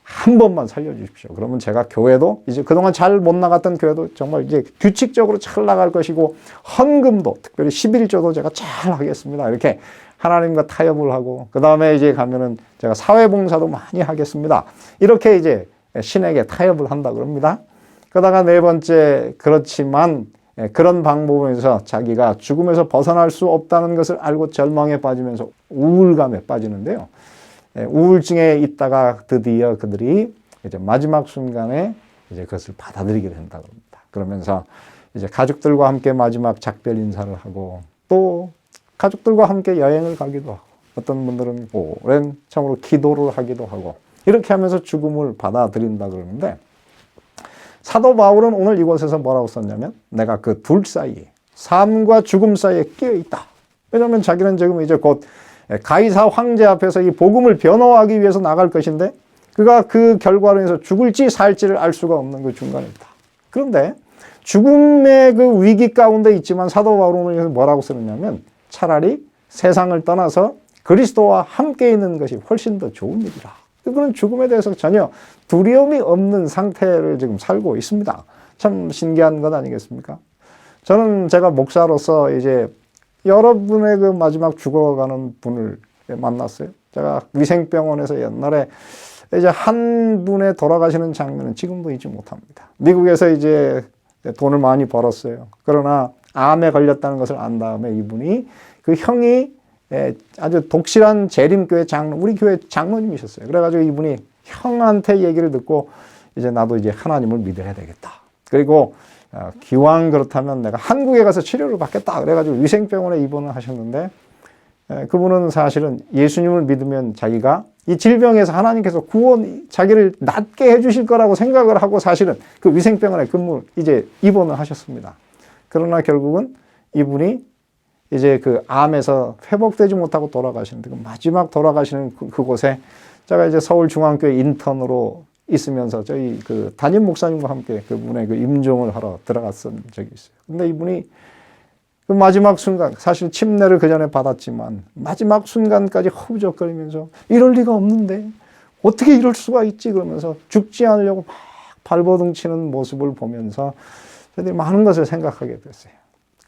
한 번만 살려주십시오. 그러면 제가 교회도 이제 그동안 잘 못 나갔던 교회도 정말 이제 규칙적으로 잘 나갈 것이고 헌금도 특별히 11조도 제가 잘 하겠습니다. 이렇게 하나님과 타협을 하고 그 다음에 이제 가면은 제가 사회봉사도 많이 하겠습니다. 이렇게 이제 신에게 타협을 한다 그럽니다. 그러다가 네 번째, 그렇지만 그런 방법에서 자기가 죽음에서 벗어날 수 없다는 것을 알고 절망에 빠지면서 우울감에 빠지는데요. 우울증에 있다가 드디어 그들이 이제 마지막 순간에 이제 그것을 받아들이게 된다고 합니다. 그러면서 이제 가족들과 함께 마지막 작별 인사를 하고 또 가족들과 함께 여행을 가기도 하고 어떤 분들은 오랜 참으로 기도를 하기도 하고 이렇게 하면서 죽음을 받아들인다 그러는데 사도 바울은 오늘 이곳에서 뭐라고 썼냐면 내가 그 둘 사이에 삶과 죽음 사이에 끼어 있다. 왜냐하면 자기는 지금 이제 곧 가이사 황제 앞에서 이 복음을 변호하기 위해서 나갈 것인데 그가 그 결과로 인해서 죽을지 살지를 알 수가 없는 그 중간에 있다. 그런데 죽음의 그 위기 가운데 있지만 사도 바울은 뭐라고 쓰느냐면 차라리 세상을 떠나서 그리스도와 함께 있는 것이 훨씬 더 좋은 일이라. 그는 죽음에 대해서 전혀 두려움이 없는 상태를 지금 살고 있습니다. 참 신기한 것 아니겠습니까? 저는 제가 목사로서 이제 여러분의 그 마지막 죽어가는 분을 만났어요. 제가 위생병원에서 옛날에 이제 한 분의 돌아가시는 장면은 지금도 잊지 못합니다. 미국에서 이제 돈을 많이 벌었어요. 그러나 암에 걸렸다는 것을 안 다음에 이분이 그 형이 아주 독실한 재림교회 우리 교회 장로님이셨어요. 그래가지고 이분이 형한테 얘기를 듣고 이제 나도 이제 하나님을 믿어야 되겠다. 그리고 기왕 그렇다면 내가 한국에 가서 치료를 받겠다. 그래가지고 위생병원에 입원을 하셨는데 그분은 사실은 예수님을 믿으면 자기가 이 질병에서 하나님께서 자기를 낫게 해주실 거라고 생각을 하고 사실은 그 위생병원에 이제 입원을 하셨습니다. 그러나 결국은 이분이 이제 그 암에서 회복되지 못하고 돌아가시는데 그 마지막 돌아가시는 그곳에 제가 이제 서울중앙교회 인턴으로 있으면서 저희 그 담임 목사님과 함께 그분의 그 임종을 하러 들어갔던 적이 있어요. 근데 이분이 그 마지막 순간, 사실 침례를 그 전에 받았지만 마지막 순간까지 허우적거리면서 이럴 리가 없는데 어떻게 이럴 수가 있지 그러면서 죽지 않으려고 막 발버둥 치는 모습을 보면서 저희들이 많은 것을 생각하게 됐어요.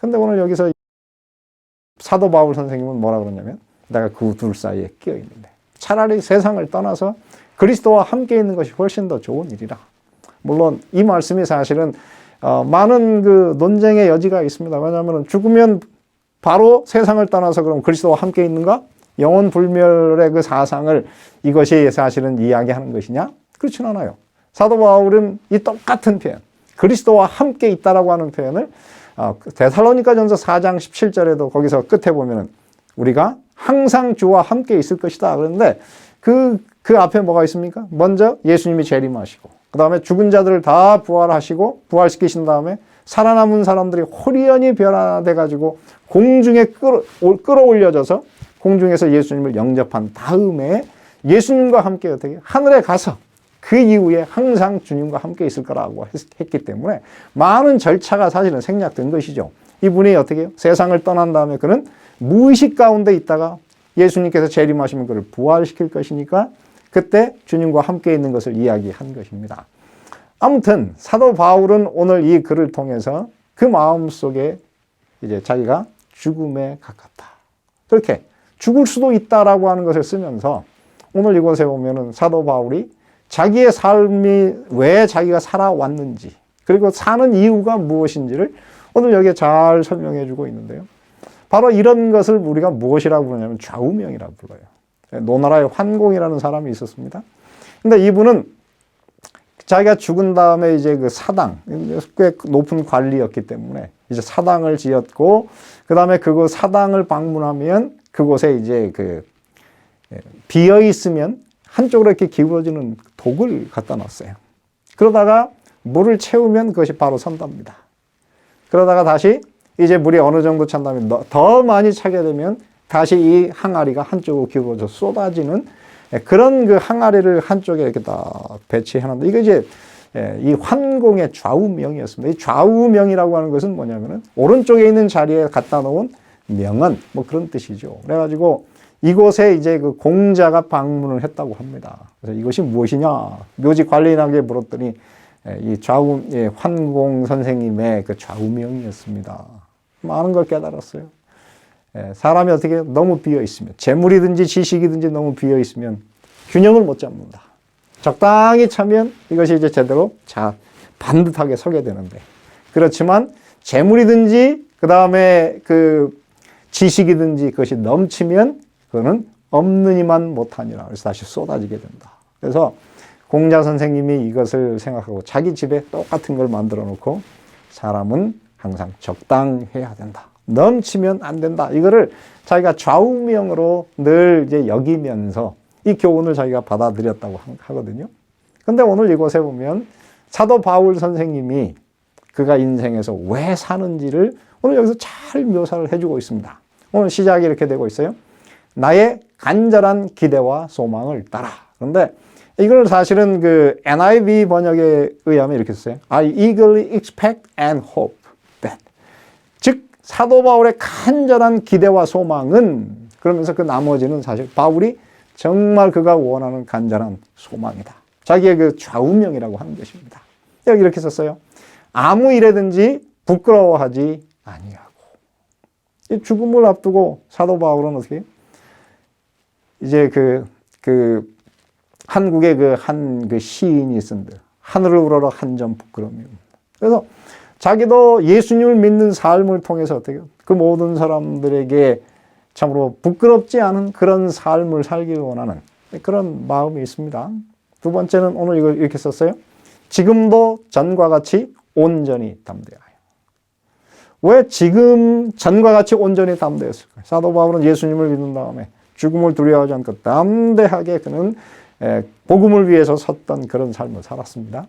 근데 오늘 여기서 사도 바울 선생님은 뭐라 그러냐면 내가 그 둘 사이에 끼어 있는데 차라리 세상을 떠나서 그리스도와 함께 있는 것이 훨씬 더 좋은 일이라. 물론 이 말씀이 사실은 많은 그 논쟁의 여지가 있습니다. 왜냐하면 죽으면 바로 세상을 떠나서 그럼 그리스도와 함께 있는가? 영원 불멸의 그 사상을 이것이 사실은 이야기하는 것이냐? 그렇진 않아요. 사도 바울은 이 똑같은 표현, 그리스도와 함께 있다라고 하는 표현을 데살로니가전서 4장 17절에도 거기서 끝에 보면은 우리가 항상 주와 함께 있을 것이다. 그런데 그 앞에 뭐가 있습니까? 먼저 예수님이 재림하시고 그 다음에 죽은 자들을 다 부활하시고 부활시키신 다음에 살아남은 사람들이 호리연히 변화돼 가지고 공중에 끌어올려져서 공중에서 예수님을 영접한 다음에 예수님과 함께 어떻게 하늘에 가서 그 이후에 항상 주님과 함께 있을 거라고 했기 때문에 많은 절차가 사실은 생략된 것이죠. 이분이 어떻게 해요? 세상을 떠난 다음에 그는 무의식 가운데 있다가 예수님께서 재림하시면 그를 부활시킬 것이니까 그때 주님과 함께 있는 것을 이야기한 것입니다. 아무튼 사도 바울은 오늘 이 글을 통해서 그 마음 속에 이제 자기가 죽음에 가깝다. 그렇게 죽을 수도 있다라고 하는 것을 쓰면서 오늘 이곳에 보면은 사도 바울이 자기의 삶이 왜 자기가 살아왔는지 그리고 사는 이유가 무엇인지를 오늘 여기에 잘 설명해 주고 있는데요. 바로 이런 것을 우리가 무엇이라고 부르냐면 좌우명이라고 불러요. 노나라의 환공이라는 사람이 있었습니다. 근데 이분은 자기가 죽은 다음에 이제 그 사당, 꽤 높은 관리였기 때문에 이제 사당을 지었고, 그 다음에 그거 사당을 방문하면 그곳에 이제 그 비어 있으면 한쪽으로 이렇게 기울어지는 독을 갖다 놨어요. 그러다가 물을 채우면 그것이 바로 선답니다. 그러다가 다시 이제 물이 어느 정도 찬 다음에 더 많이 차게 되면 다시 이 항아리가 한쪽으로 기울어져 쏟아지는 그런 그 항아리를 한쪽에 이렇게 다 배치해놨는데 이게 이제 이 환공의 좌우명이었습니다. 이 좌우명이라고 하는 것은 뭐냐면은 오른쪽에 있는 자리에 갖다 놓은 명은 뭐 그런 뜻이죠. 그래가지고 이곳에 이제 그 공자가 방문을 했다고 합니다. 그래서 이것이 무엇이냐? 묘지 관리인에게 물었더니 이 환공 선생님의 그 좌우명이었습니다. 많은 걸 깨달았어요. 사람이 어떻게 너무 비어 있으면, 재물이든지 지식이든지 너무 비어 있으면 균형을 못 잡는다. 적당히 차면 이것이 이제 제대로 반듯하게 서게 되는데, 그렇지만 재물이든지 그 다음에 그 지식이든지 그것이 넘치면 그거는 없는 이만 못하니라. 그래서 다시 쏟아지게 된다. 그래서 공자 선생님이 이것을 생각하고 자기 집에 똑같은 걸 만들어 놓고 사람은 항상 적당해야 된다. 넘치면 안 된다. 이거를 자기가 좌우명으로 늘 이제 여기면서 이 교훈을 자기가 받아들였다고 하거든요. 근데 오늘 이곳에 보면 사도 바울 선생님이 그가 인생에서 왜 사는지를 오늘 여기서 잘 묘사를 해주고 있습니다. 오늘 시작이 이렇게 되고 있어요. 나의 간절한 기대와 소망을 따라. 그런데 이걸 사실은 그 NIV 번역에 의하면 이렇게 써요. I eagerly expect and hope that. 즉 사도 바울의 간절한 기대와 소망은, 그러면서 그 나머지는 사실 바울이 정말 그가 원하는 간절한 소망이다. 자기의 그 좌우명이라고 하는 것입니다. 여기 이렇게 썼어요. 아무 일에든지 부끄러워하지 아니하고. 이 죽음을 앞두고 사도 바울은 어떻게 해요? 이제 한국의 그 시인이 쓴데 하늘을 우러러 한 점 부끄러움이. 그래서 자기도 예수님을 믿는 삶을 통해서 어떻게 그 모든 사람들에게 참으로 부끄럽지 않은 그런 삶을 살기를 원하는 그런 마음이 있습니다. 두 번째는 오늘 이걸 이렇게 썼어요. 지금도 전과 같이 온전히 담대하여. 왜 지금 전과 같이 온전히 담대했을까요? 사도 바울은 예수님을 믿는 다음에 죽음을 두려워하지 않고 담대하게 그는 복음을 위해서 섰던 그런 삶을 살았습니다.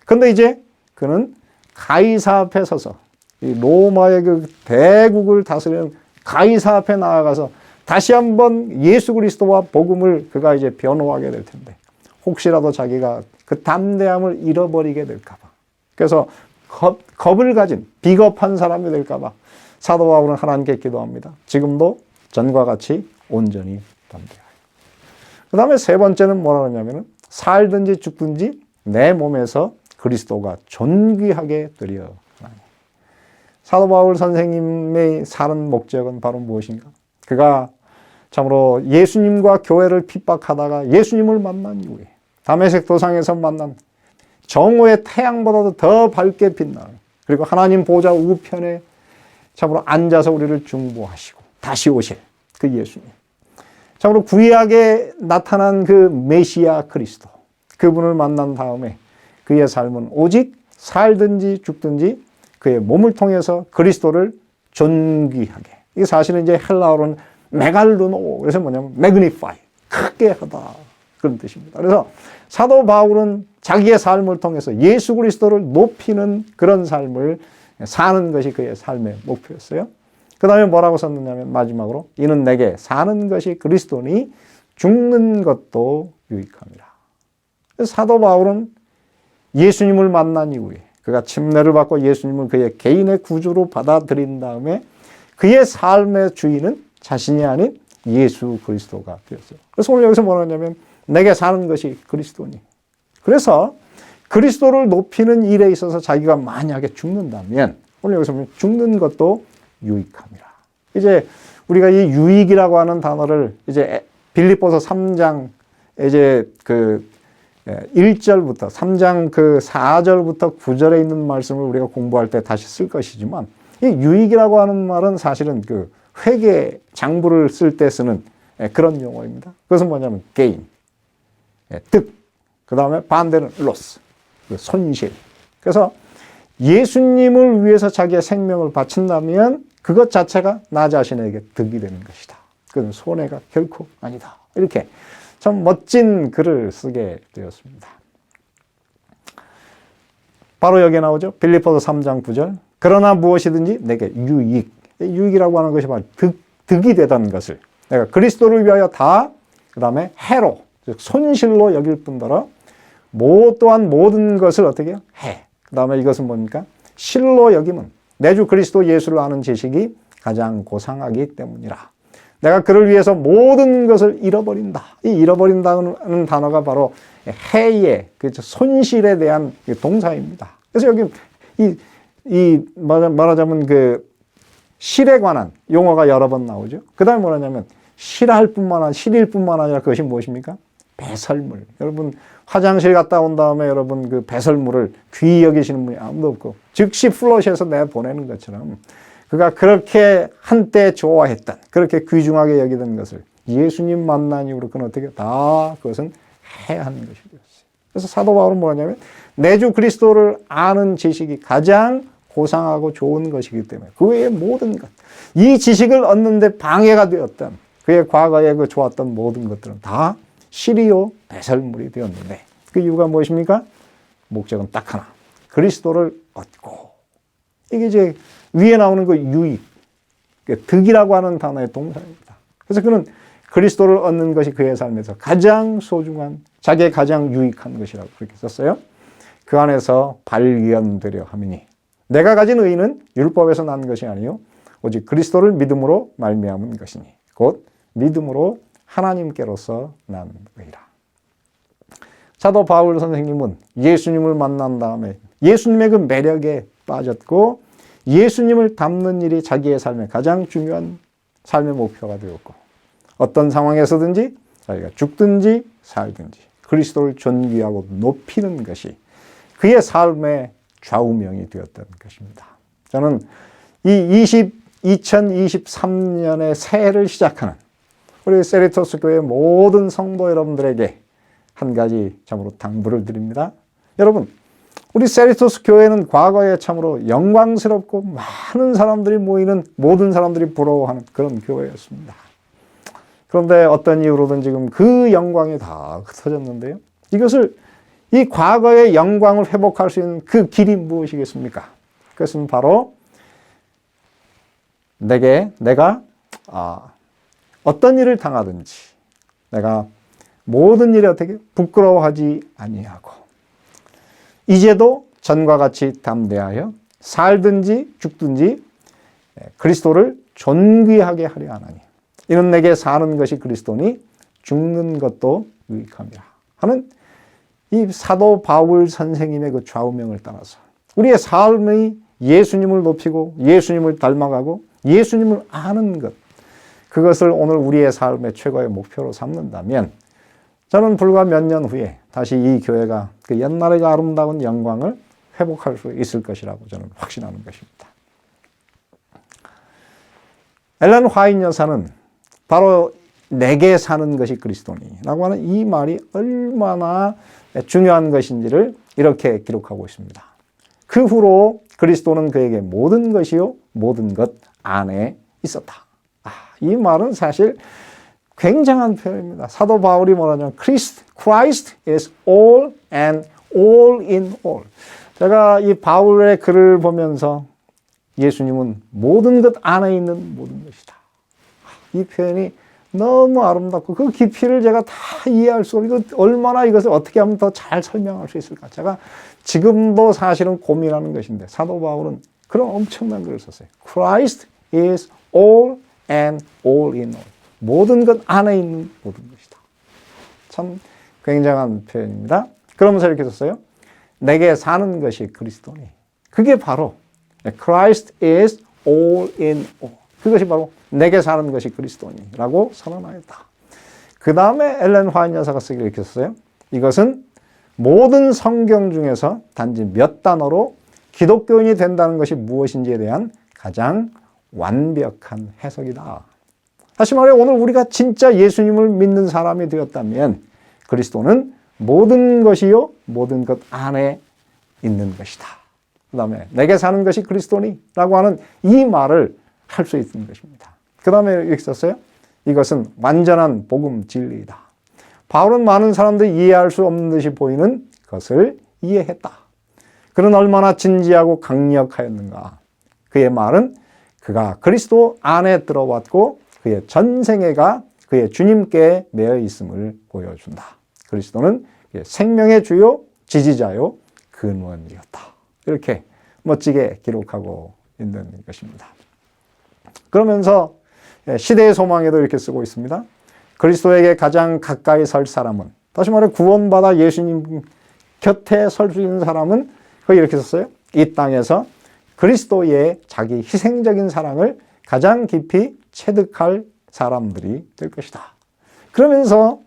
그런데 이제 그는 가이사 앞에 서서 이 로마의 그 대국을 다스리는 가이사 앞에 나아가서 다시 한번 예수 그리스도와 복음을 그가 이제 변호하게 될 텐데 혹시라도 자기가 그 담대함을 잃어버리게 될까 봐. 그래서 겁을 가진 비겁한 사람이 될까 봐 사도 바울은 하나님께 기도합니다. 지금도 전과 같이 온전히 담대하여. 그 다음에 세 번째는 뭐라 그러냐면은 살든지 죽든지 내 몸에서 그리스도가 존귀하게 되려 하나니. 사도 바울 선생님의 사는 목적은 바로 무엇인가? 그가 참으로 예수님과 교회를 핍박하다가 예수님을 만난 이후에 다메섹 도상에서 만난 정오의 태양보다도 더 밝게 빛나는 그리고 하나님 보좌 우편에 참으로 앉아서 우리를 중보하시고 다시 오실 그 예수님. 참으로 구약에 나타난 그 메시아 그리스도 그분을 만난 다음에 그의 삶은 오직 살든지 죽든지 그의 몸을 통해서 그리스도를 존귀하게. 이게 사실은 이제 헬라어로는 메갈루노 그래서 뭐냐면 매그니파이 크게 하다 그런 뜻입니다. 그래서 사도 바울은 자기의 삶을 통해서 예수 그리스도를 높이는 그런 삶을 사는 것이 그의 삶의 목표였어요. 그 다음에 뭐라고 썼느냐면 마지막으로 이는 내게 사는 것이 그리스도니 죽는 것도 유익함이라. 사도 바울은 예수님을 만난 이후에 그가 침례를 받고 예수님을 그의 개인의 구주로 받아들인 다음에 그의 삶의 주인은 자신이 아닌 예수 그리스도가 되었어요. 그래서 오늘 여기서 뭐라 하냐면 내게 사는 것이 그리스도니. 그래서 그리스도를 높이는 일에 있어서 자기가 만약에 죽는다면 오늘 여기서 보면 죽는 것도 유익함이라. 이제 우리가 이 유익이라고 하는 단어를 이제 빌립보서 3장 이제 그 1절부터 3장 그 4절부터 9절에 있는 말씀을 우리가 공부할 때 다시 쓸 것이지만 이 유익이라고 하는 말은 사실은 그 회계 장부를 쓸 때 쓰는 그런 용어입니다. 그것은 뭐냐면 gain, 득, 그 다음에 반대는 loss, 손실. 그래서 예수님을 위해서 자기의 생명을 바친다면 그것 자체가 나 자신에게 득이 되는 것이다. 그건 손해가 결코 아니다. 이렇게 참 멋진 글을 쓰게 되었습니다. 바로 여기에 나오죠. 빌립보서 3장 9절. 그러나 무엇이든지 내게 유익. 유익이라고 하는 것이 바로 득이 되던 것을 내가 그리스도를 위하여 다 그 다음에 해로 즉 손실로 여길 뿐더러 또한 모든 것을 어떻게 해요? 해. 그 다음에 이것은 뭡니까? 실로 여김은 내 주 그리스도 예수를 아는 지식이 가장 고상하기 때문이라. 내가 그를 위해서 모든 것을 잃어버린다. 이 잃어버린다는 단어가 바로 해의 손실에 대한 동사입니다. 그래서 여기 말하자면 그 실에 관한 용어가 여러 번 나오죠. 그 다음에 뭐냐면 실일 뿐만 아니라 그것이 무엇입니까? 배설물. 여러분 화장실 갔다 온 다음에 여러분 그 배설물을 귀히 여기시는 분이 아무도 없고 즉시 플러시해서 내보내는 것처럼 그가 그렇게 한때 좋아했던 그렇게 귀중하게 여기던 것을 예수님 만난 이후로 그는 어떻게 다 그것은 해한 것이 되었어요. 그래서 사도 바울은 뭐냐면 내 주 그리스도를 아는 지식이 가장 고상하고 좋은 것이기 때문에 그 외의 모든 것, 이 지식을 얻는데 방해가 되었던 그의 과거에 그 좋았던 모든 것들은 다 실이요 배설물이 되었는데 그 이유가 무엇입니까? 목적은 딱 하나. 그리스도를 얻고. 이게 이제 위에 나오는 그 유익, 득이라고 하는 단어의 동사입니다. 그래서 그는 그리스도를 얻는 것이 그의 삶에서 가장 소중한, 자기의 가장 유익한 것이라고 그렇게 썼어요. 그 안에서 발견되려 함이니 내가 가진 의는 율법에서 난 것이 아니요 오직 그리스도를 믿음으로 말미암은 것이니 곧 믿음으로 하나님께로서 난 의라. 사도 바울 선생님은 예수님을 만난 다음에 예수님의 그 매력에 빠졌고 예수님을 닮는 일이 자기의 삶의 가장 중요한 삶의 목표가 되었고 어떤 상황에서든지 자기가 죽든지 살든지 그리스도를 존귀하고 높이는 것이 그의 삶의 좌우명이 되었던 것입니다. 저는 이 2023년의 새해를 시작하는 우리 세리토스 교회 모든 성도 여러분들에게 한 가지 참으로 당부를 드립니다. 여러분, 우리 세리토스 교회는 과거에 참으로 영광스럽고 많은 사람들이 모이는 모든 사람들이 부러워하는 그런 교회였습니다. 그런데 어떤 이유로든 지금 그 영광이 다 흩어졌는데요. 이 과거의 영광을 회복할 수 있는 그 길이 무엇이겠습니까? 그것은 바로 내가 어떤 일을 당하든지 내가 모든 일에 어떻게 부끄러워하지 아니하고 이제도 전과 같이 담대하여 살든지 죽든지 그리스도를 존귀하게 하려 하나니 이는 내게 사는 것이 그리스도니 죽는 것도 유익함이라 하는 이 사도 바울 선생님의 그 좌우명을 따라서 우리의 삶이 예수님을 높이고 예수님을 닮아가고 예수님을 아는 것, 그것을 오늘 우리의 삶의 최고의 목표로 삼는다면 저는 불과 몇 년 후에 다시 이 교회가 그 옛날의 아름다운 영광을 회복할 수 있을 것이라고 저는 확신하는 것입니다. 엘렌 화이트 여사는 바로 내게 사는 것이 그리스도니라고 하는 이 말이 얼마나 중요한 것인지를 이렇게 기록하고 있습니다. 그 후로 그리스도는 그에게 모든 것이요 모든 것 안에 있었다. 이 말은 사실 굉장한 표현입니다. 사도 바울이 뭐라냐면 Christ is all and all in all. 제가 이 바울의 글을 보면서 예수님은 모든 것 안에 있는 모든 것이다. 이 표현이 너무 아름답고 그 깊이를 제가 다 이해할 수 없고 얼마나 이것을 어떻게 하면 더 잘 설명할 수 있을까. 제가 지금도 사실은 고민하는 것인데 사도 바울은 그런 엄청난 글을 썼어요. Christ is all and all in all. 모든 것 안에 있는 모든 것이다. 참 굉장한 표현입니다. 그러면서 이렇게 썼어요. 내게 사는 것이 그리스도니. 그게 바로 Christ is all in all. 그것이 바로 내게 사는 것이 그리스도니라고 선언하였다. 그 다음에 엘렌 화이트 여사가 쓰기를 이렇게 썼어요. 이것은 모든 성경 중에서 단지 몇 단어로 기독교인이 된다는 것이 무엇인지에 대한 가장 완벽한 해석이다. 다시 말해 오늘 우리가 진짜 예수님을 믿는 사람이 되었다면 그리스도는 모든 것이요 모든 것 안에 있는 것이다. 그 다음에 내게 사는 것이 그리스도니라고 하는 이 말을 할 수 있는 것입니다. 그 다음에 이렇게 썼어요. 이것은 완전한 복음 진리이다. 바울은 많은 사람들이 이해할 수 없는 듯이 보이는 것을 이해했다. 그는 얼마나 진지하고 강력하였는가. 그의 말은 그가 그리스도 안에 들어왔고 그의 전생애가 그의 주님께 매여 있음을 보여준다. 그리스도는 그의 생명의 주요 지지자요 근원이었다. 이렇게 멋지게 기록하고 있는 것입니다. 그러면서 시대의 소망에도 이렇게 쓰고 있습니다. 그리스도에게 가장 가까이 설 사람은, 다시 말해 구원받아 예수님 곁에 설 수 있는 사람은 거기 이렇게 썼어요. 이 땅에서 그리스도의 자기 희생적인 사랑을 가장 깊이 체득할 사람들이 될 것이다. 그러면서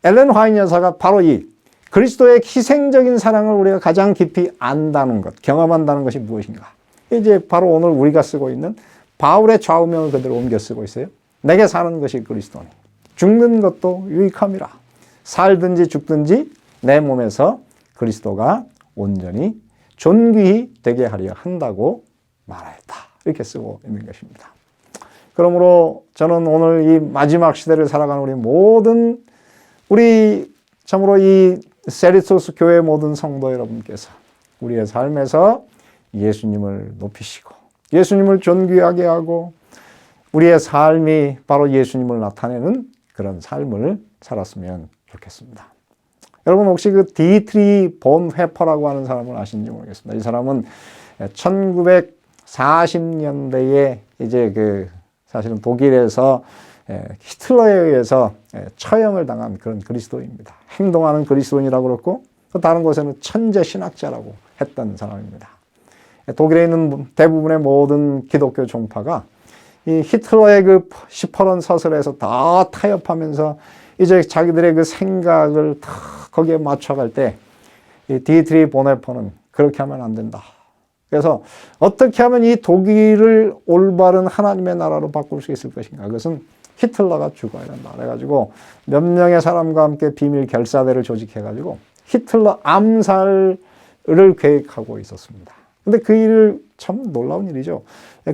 엘렌 화이트 여사가 바로 이 그리스도의 희생적인 사랑을 우리가 가장 깊이 안다는 것, 경험한다는 것이 무엇인가? 이제 바로 오늘 우리가 쓰고 있는 바울의 좌우명을 그대로 옮겨 쓰고 있어요. 내게 사는 것이 그리스도니 죽는 것도 유익함이라. 살든지 죽든지 내 몸에서 그리스도가 온전히 존귀히 되게 하려 한다고 말하였다. 이렇게 쓰고 있는 것입니다. 그러므로 저는 오늘 이 마지막 시대를 살아가는 우리 참으로 이 세리토스 교회 모든 성도 여러분께서 우리의 삶에서 예수님을 높이시고 예수님을 존귀하게 하고 우리의 삶이 바로 예수님을 나타내는 그런 삶을 살았으면 좋겠습니다. 여러분 혹시 그 디트리 본회퍼라고 하는 사람을 아시는지 모르겠습니다. 이 사람은 1940년대에 이제 사실은 독일에서 히틀러에 의해서 처형을 당한 그런 그리스도인입니다. 행동하는 그리스도인이라고 그랬고 다른 곳에는 천재 신학자라고 했던 사람입니다. 독일에 있는 대부분의 모든 기독교 종파가 이 히틀러의 그 시퍼런 서술에서 다 타협하면서 이제 자기들의 그 생각을 다 거기에 맞춰갈 때 이 디트리 본헤퍼는 그렇게 하면 안 된다. 그래서 어떻게 하면 이 독일을 올바른 하나님의 나라로 바꿀 수 있을 것인가? 그것은 히틀러가 죽어야 된다. 그래가지고 몇 명의 사람과 함께 비밀 결사대를 조직해가지고 히틀러 암살을 계획하고 있었습니다. 근데 그 일을 참 놀라운 일이죠.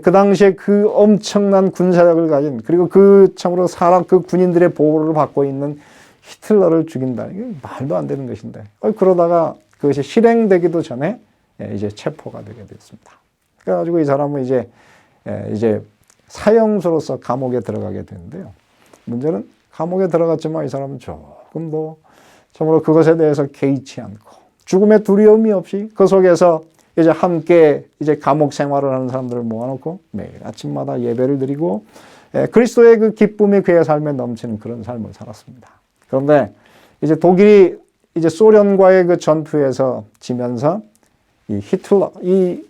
그 당시에 그 엄청난 군사력을 가진 그리고 그 참으로 그 군인들의 보호를 받고 있는 히틀러를 죽인다는 게 말도 안 되는 것인데 그러다가 그것이 실행되기도 전에 이제 체포가 되게 됐습니다. 그래가지고 이 사람은 이제 사형수로서 감옥에 들어가게 되는데요. 문제는 감옥에 들어갔지만 이 사람은 조금도 정말로 그것에 대해서 개의치 않고 죽음의 두려움이 없이 그 속에서 이제 함께 이제 감옥 생활을 하는 사람들을 모아놓고 매일 아침마다 예배를 드리고 그리스도의 그 기쁨이 그의 삶에 넘치는 그런 삶을 살았습니다. 그런데 이제 독일이 이제 소련과의 그 전투에서 지면서 이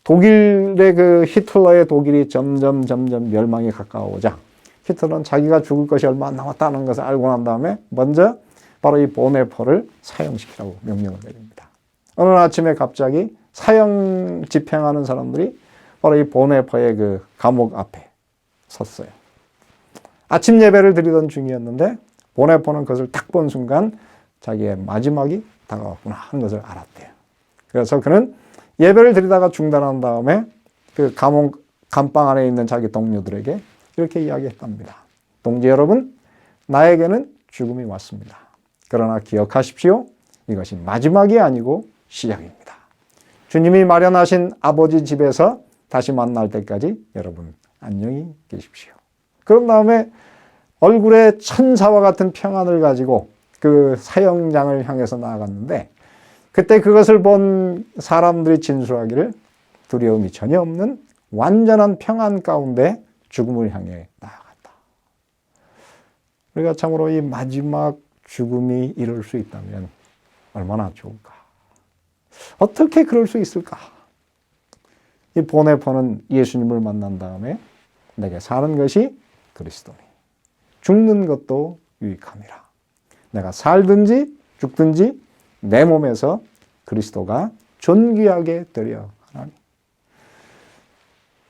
독일의 그 히틀러의 독일이 점점 멸망에 가까워오자 히틀러는 자기가 죽을 것이 얼마 안 남았다는 것을 알고 난 다음에 먼저 바로 이 보네포를 사형시키라고 명령을 내립니다. 어느 아침에 갑자기 사형 집행하는 사람들이 바로 이 보네포의 그 감옥 앞에 섰어요. 아침 예배를 드리던 중이었는데 보네포는 그것을 딱 본 순간 자기의 마지막이 다가왔구나 하는 것을 알았대요. 그래서 그는 예배를 드리다가 중단한 다음에 그 감옥 감방 안에 있는 자기 동료들에게 이렇게 이야기했답니다. 동지 여러분, 나에게는 죽음이 왔습니다. 그러나 기억하십시오. 이것이 마지막이 아니고 시작입니다. 주님이 마련하신 아버지 집에서 다시 만날 때까지 여러분 안녕히 계십시오. 그런 다음에 얼굴에 천사와 같은 평안을 가지고 그 사형장을 향해서 나아갔는데 그때 그것을 본 사람들이 진술하기를 두려움이 전혀 없는 완전한 평안 가운데 죽음을 향해 나아갔다. 우리가 참으로 이 마지막 죽음이 이룰 수 있다면 얼마나 좋을까? 어떻게 그럴 수 있을까? 이 보네포는 예수님을 만난 다음에 내게 사는 것이 그리스도니 죽는 것도 유익함이라. 내가 살든지 죽든지 내 몸에서 그리스도가 존귀하게 되려 하나니.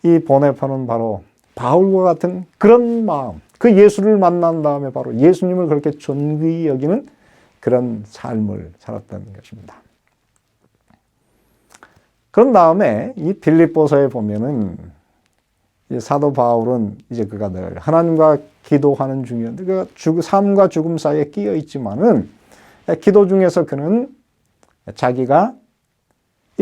이 보네포는 바로 바울과 같은 그런 마음, 그 예수를 만난 다음에 바로 예수님을 그렇게 존귀히 여기는 그런 삶을 살았던 것입니다. 그런 다음에 이 빌립보서에 보면은 사도 바울은 이제 그가 늘 하나님과 기도하는 중이었는데 그 삶과 죽음 사이에 끼어 있지만은 기도 중에서 그는 자기가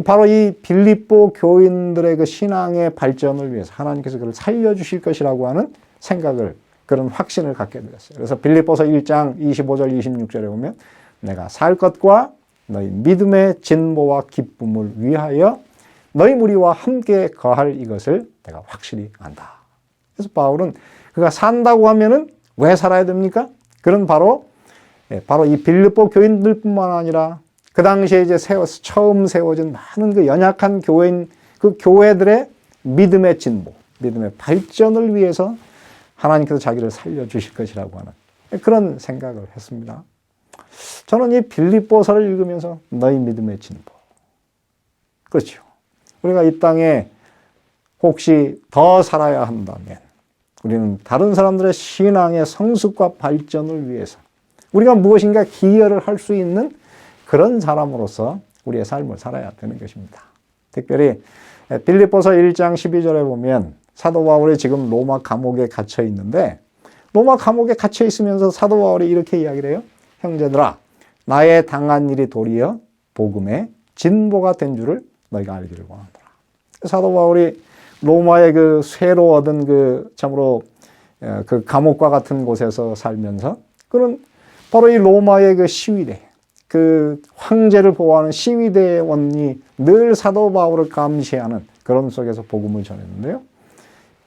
바로 이 빌립보 교인들의 그 신앙의 발전을 위해서 하나님께서 그를 살려주실 것이라고 하는 생각을, 그런 확신을 갖게 되었어요. 그래서 빌립보서 1장 25절 26절에 보면 내가 살 것과 너희 믿음의 진보와 기쁨을 위하여 너희 무리와 함께 거할 이것을 내가 확실히 안다. 그래서 바울은 그가 산다고 하면은 왜 살아야 됩니까? 그런 바로 이 빌립보 교인들뿐만 아니라 그 당시에 이제 처음 세워진 많은 그 연약한 교회인 그 교회들의 믿음의 진보, 믿음의 발전을 위해서 하나님께서 자기를 살려주실 것이라고 하는 그런 생각을 했습니다. 저는 이 빌립보서를 읽으면서 너희 믿음의 진보. 그렇죠. 우리가 이 땅에 혹시 더 살아야 한다면 우리는 다른 사람들의 신앙의 성숙과 발전을 위해서 우리가 무엇인가 기여를 할 수 있는 그런 사람으로서 우리의 삶을 살아야 되는 것입니다. 특별히 빌립보서 1장 12절에 보면 사도 바울이 지금 로마 감옥에 갇혀 있는데 로마 감옥에 갇혀 있으면서 사도 바울이 이렇게 이야기를 해요. 형제들아, 나의 당한 일이 도리어 복음의 진보가 된 줄을 너희가 알기를 원하노라. 사도 바울이 로마의 그 쇠로 얻은 그 참으로 그 감옥과 같은 곳에서 살면서 그는 바로 이 로마의 그 시위대, 그 황제를 보호하는 시위대원이 늘 사도 바울을 감시하는 그런 속에서 복음을 전했는데요.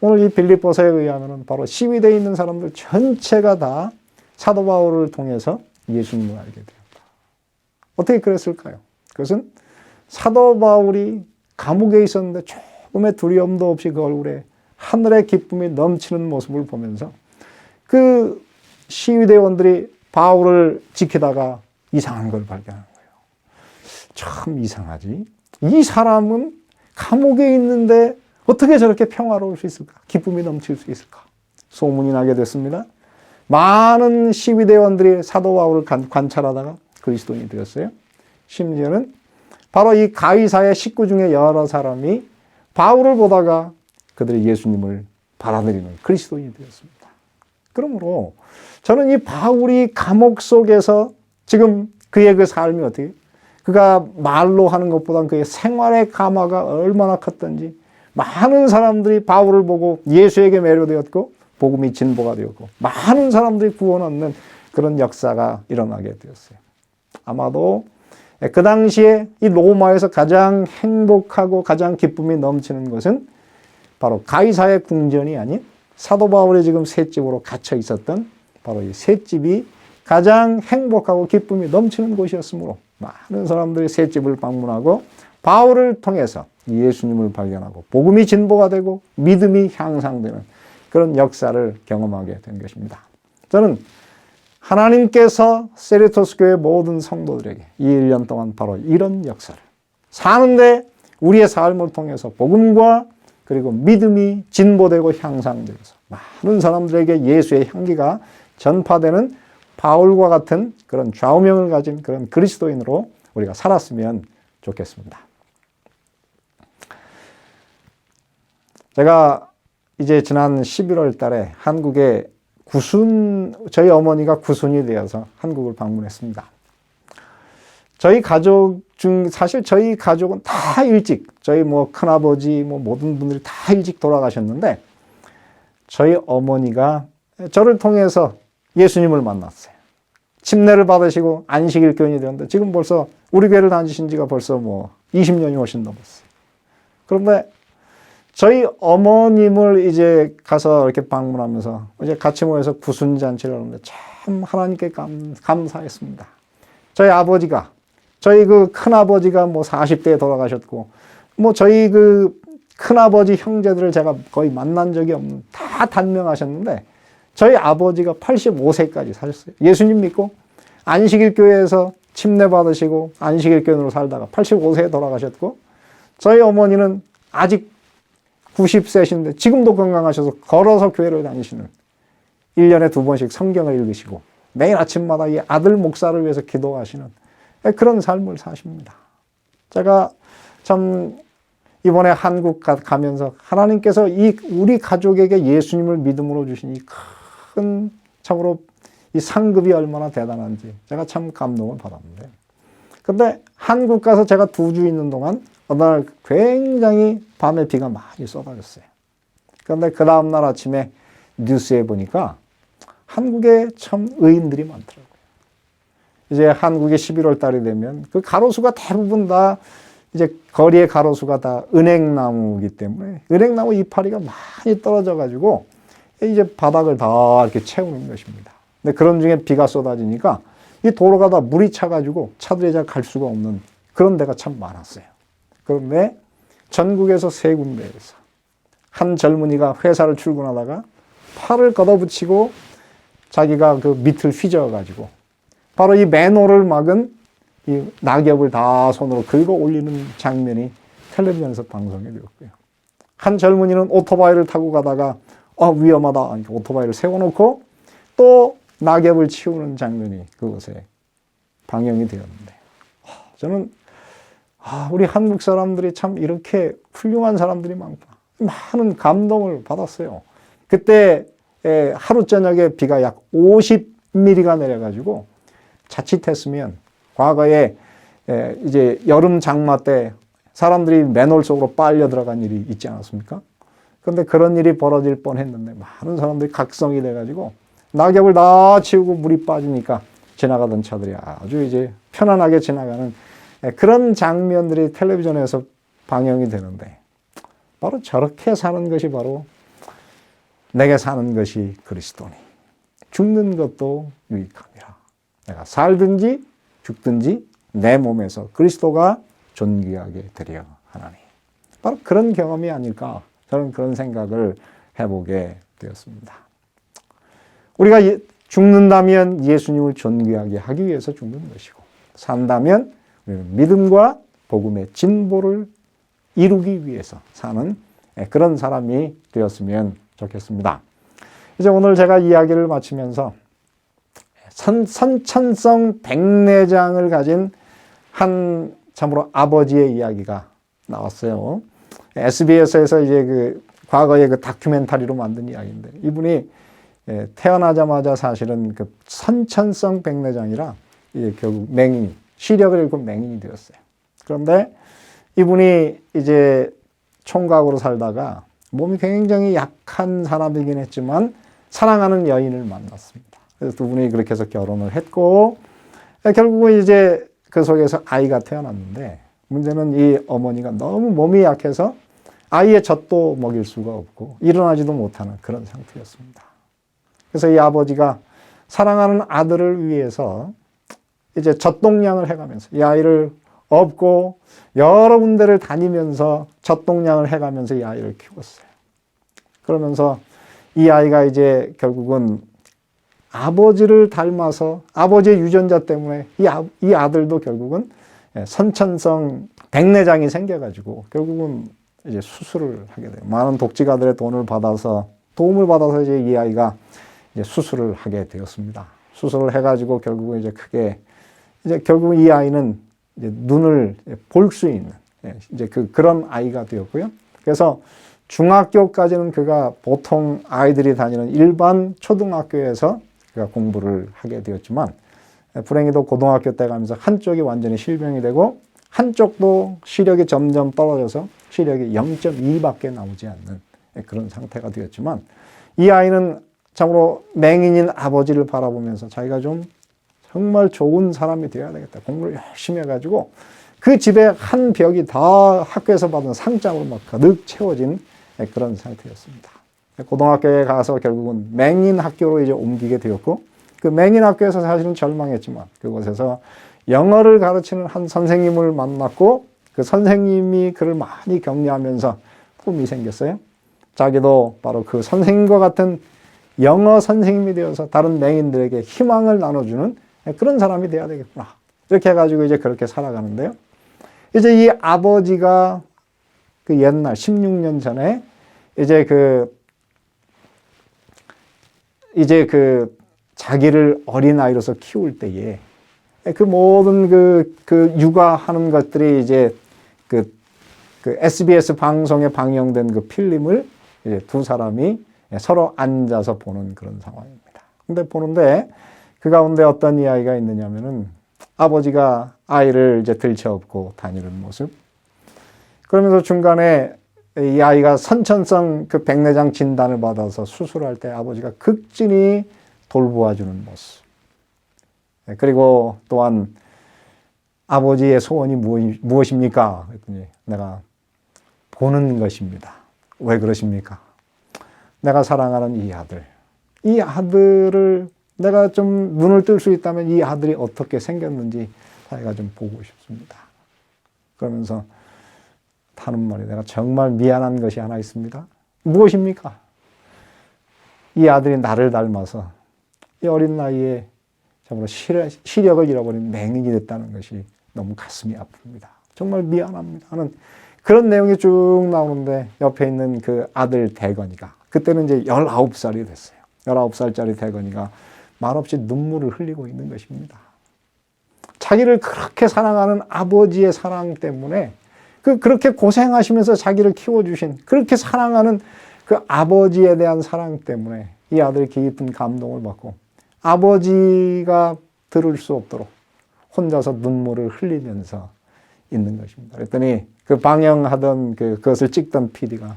오늘 이 빌립보서에 의하면 바로 시위대에 있는 사람들 전체가 다 사도 바울을 통해서 예수님을 알게 되었다. 어떻게 그랬을까요? 그것은 사도 바울이 감옥에 있었는데 조금의 두려움도 없이 그 얼굴에 하늘의 기쁨이 넘치는 모습을 보면서 그 시위대원들이 바울을 지키다가 이상한 걸 발견한 거예요. 참 이상하지. 이 사람은 감옥에 있는데 어떻게 저렇게 평화로울 수 있을까? 기쁨이 넘칠 수 있을까? 소문이 나게 됐습니다. 많은 시위대원들이 사도 바울을 관찰하다가 그리스도인이 되었어요. 심지어는 바로 이 가이사의 식구 중에 여러 사람이 바울을 보다가 그들이 예수님을 받아들이는 그리스도인이 되었습니다. 그러므로 저는 이 바울이 감옥 속에서 지금 그의 그 삶이 어떻게, 그가 말로 하는 것보다는 그의 생활의 감화가 얼마나 컸던지 많은 사람들이 바울을 보고 예수에게 매료되었고 복음이 진보가 되었고 많은 사람들이 구원 얻는 그런 역사가 일어나게 되었어요. 아마도 그 당시에 이 로마에서 가장 행복하고 가장 기쁨이 넘치는 것은 바로 가이사의 궁전이 아닌 사도 바울이 지금 셋집으로 갇혀 있었던 바로 이 셋집이 가장 행복하고 기쁨이 넘치는 곳이었으므로 많은 사람들이 셋집을 방문하고 바울을 통해서 예수님을 발견하고 복음이 진보가 되고 믿음이 향상되는 그런 역사를 경험하게 된 것입니다. 저는 하나님께서 세리토스 교회 모든 성도들에게 이 1년 동안 바로 이런 역사를 사는데 우리의 삶을 통해서 복음과 그리고 믿음이 진보되고 향상되어서 많은 사람들에게 예수의 향기가 전파되는 바울과 같은 그런 좌우명을 가진 그런 그리스도인으로 우리가 살았으면 좋겠습니다. 제가 이제 지난 11월 달에 한국에 저희 어머니가 구순이 되어서 한국을 방문했습니다. 저희 가족 사실 저희 가족은 다 일찍, 저희 큰아버지 모든 분들이 다 일찍 돌아가셨는데, 저희 어머니가 저를 통해서 예수님을 만났어요. 침례를 받으시고 안식일 교인이 되었는데, 지금 벌써 우리 교회를 다니신 지가 벌써 20년이 훨씬 넘었어요. 그런데 저희 어머님을 이제 가서 이렇게 방문하면서 이제 같이 모여서 구순잔치를 하는데 참 하나님께 감사했습니다. 저희 아버지가, 저희 그 큰아버지가 40대에 돌아가셨고, 저희 그 큰아버지 형제들을 제가 거의 만난 적이 없는, 다 단명하셨는데, 저희 아버지가 85세까지 사셨어요. 예수님 믿고, 안식일 교회에서 침례 받으시고, 안식일 교인으로 살다가 85세에 돌아가셨고, 저희 어머니는 아직 90세신데 지금도 건강하셔서 걸어서 교회를 다니시는, 1년에 2번씩 성경을 읽으시고 매일 아침마다 이 아들 목사를 위해서 기도하시는 그런 삶을 사십니다. 제가 참 이번에 한국 가면서 하나님께서 우리 가족에게 예수님을 믿음으로 주신 이 큰 참으로 이 상급이 얼마나 대단한지 제가 참 감동을 받았는데, 근데 한국 가서 제가 2주 있는 동안 어느 날 굉장히 밤에 비가 많이 쏟아졌어요. 그런데 그 다음날 아침에 뉴스에 보니까 한국에 참 의인들이 많더라고요. 이제 한국에 11월 달이 되면 그 가로수가 대부분 다 이제 거리의 가로수가 다 은행나무이기 때문에 은행나무 이파리가 많이 떨어져 가지고 이제 바닥을 다 이렇게 채우는 것입니다. 근데 그런 중에 비가 쏟아지니까 이 도로가 다 물이 차가지고 차들이 잘 갈 수가 없는 그런 데가 참 많았어요. 그런데 전국에서 3군데에서 한 젊은이가 회사를 출근하다가 팔을 걷어붙이고 자기가 그 밑을 휘저어가지고 바로 이 맨홀을 막은 이 낙엽을 다 손으로 긁어 올리는 장면이 텔레비전에서 방송이 되었고요. 한 젊은이는 오토바이를 타고 가다가 위험하다, 오토바이를 세워놓고 또 낙엽을 치우는 장면이 그곳에 방영이 되었는데, 저는 우리 한국 사람들이 참 이렇게 훌륭한 사람들이 많구나, 많은 감동을 받았어요. 그때 하루 저녁에 비가 약 50mm가 내려가지고 자칫했으면 과거에 이제 여름 장마 때 사람들이 맨홀 속으로 빨려 들어간 일이 있지 않았습니까? 그런데 그런 일이 벌어질 뻔했는데 많은 사람들이 각성이 돼가지고 낙엽을 다 치우고 물이 빠지니까 지나가던 차들이 아주 이제 편안하게 지나가는 그런 장면들이 텔레비전에서 방영이 되는데, 바로 저렇게 사는 것이 바로 내게 사는 것이 그리스도니 죽는 것도 유익함이라. 내가 살든지 죽든지 내 몸에서 그리스도가 존귀하게 되려 하나니. 바로 그런 경험이 아닐까, 저는 그런 생각을 해보게 되었습니다. 우리가 죽는다면 예수님을 존귀하게 하기 위해서 죽는 것이고, 산다면 우리는 믿음과 복음의 진보를 이루기 위해서 사는 그런 사람이 되었으면 좋겠습니다. 이제 오늘 제가 이야기를 마치면서 선천성 백내장을 가진 한 참으로 아버지의 이야기가 나왔어요. SBS에서 이제 그 과거에 그 다큐멘터리로 만든 이야기인데, 이분이 태어나자마자 사실은 그 선천성 백내장이라 이제 결국 맹인이, 시력을 잃고 맹인이 되었어요. 그런데 이분이 이제 총각으로 살다가 몸이 굉장히 약한 사람이긴 했지만 사랑하는 여인을 만났습니다. 그래서 두 분이 그렇게 해서 결혼을 했고 결국은 이제 그 속에서 아이가 태어났는데 문제는 이 어머니가 너무 몸이 약해서 아이의 젖도 먹일 수가 없고 일어나지도 못하는 그런 상태였습니다. 그래서 이 아버지가 사랑하는 아들을 위해서 이제 젖동량을 해가면서 이 아이를 업고 여러 군데를 다니면서 젖동량을 해가면서 이 아이를 키웠어요. 그러면서 이 아이가 이제 결국은 아버지를 닮아서 아버지의 유전자 때문에 이 아들도 결국은 선천성 백내장이 생겨가지고 결국은 이제 수술을 하게 돼요. 많은 독지가들의 도움을 받아서 이제 이 아이가 이제 수술을 하게 되었습니다. 수술을 해가지고 결국은 이제 크게 이제 결국은 이 아이는 이제 눈을 볼 수 있는 이제 그런 아이가 되었고요. 그래서 중학교까지는 그가 보통 아이들이 다니는 일반 초등학교에서 그가 공부를 하게 되었지만 불행히도 고등학교 때 가면서 한쪽이 완전히 실명이 되고 한쪽도 시력이 점점 떨어져서 시력이 0.2밖에 나오지 않는 그런 상태가 되었지만 이 아이는 참으로 맹인인 아버지를 바라보면서 자기가 좀 정말 좋은 사람이 되어야 되겠다. 공부를 열심히 해가지고 그 집에 한 벽이 다 학교에서 받은 상장으로 막 가득 채워진 그런 상태였습니다. 고등학교에 가서 결국은 맹인 학교로 이제 옮기게 되었고 그 맹인 학교에서 사실은 절망했지만 그곳에서 영어를 가르치는 한 선생님을 만났고 그 선생님이 그를 많이 격려하면서 꿈이 생겼어요. 자기도 바로 그 선생님과 같은 영어 선생님이 되어서 다른 맹인들에게 희망을 나눠주는 그런 사람이 되어야 되겠구나. 이렇게 해가지고 이제 그렇게 살아가는데요. 이제 이 아버지가 그 옛날 16년 전에 이제 자기를 어린아이로서 키울 때에 그 모든 그 육아하는 것들이 이제 그 SBS 방송에 방영된 그 필름을 이제 두 사람이 서로 앉아서 보는 그런 상황입니다. 근데 보는데 그 가운데 어떤 이야기가 있느냐면은 아버지가 아이를 이제 들쳐업고 다니는 모습. 그러면서 중간에 이 아이가 선천성 그 백내장 진단을 받아서 수술할 때 아버지가 극진히 돌보아주는 모습. 그리고 또한 아버지의 소원이 무엇입니까? 그랬더니 내가 보는 것입니다. 왜 그러십니까? 내가 사랑하는 이 아들을 내가 좀 눈을 뜰 수 있다면 이 아들이 어떻게 생겼는지 자기가 좀 보고 싶습니다. 그러면서 하는 말이 내가 정말 미안한 것이 하나 있습니다. 무엇입니까? 이 아들이 나를 닮아서 이 어린 나이에 정말 시력을 잃어버린 맹인이 됐다는 것이 너무 가슴이 아픕니다. 정말 미안합니다 하는 그런 내용이 쭉 나오는데 옆에 있는 그 아들 대건이가 그때는 이제 19살이 됐어요. 19살짜리 대건이가 말없이 눈물을 흘리고 있는 것입니다. 자기를 그렇게 사랑하는 아버지의 사랑 때문에 그렇게 고생하시면서 자기를 키워주신 그렇게 사랑하는 그 아버지에 대한 사랑 때문에 이 아들이 깊은 감동을 받고 아버지가 들을 수 없도록 혼자서 눈물을 흘리면서 있는 것입니다. 그랬더니 그 방영하던 그것을 찍던 PD가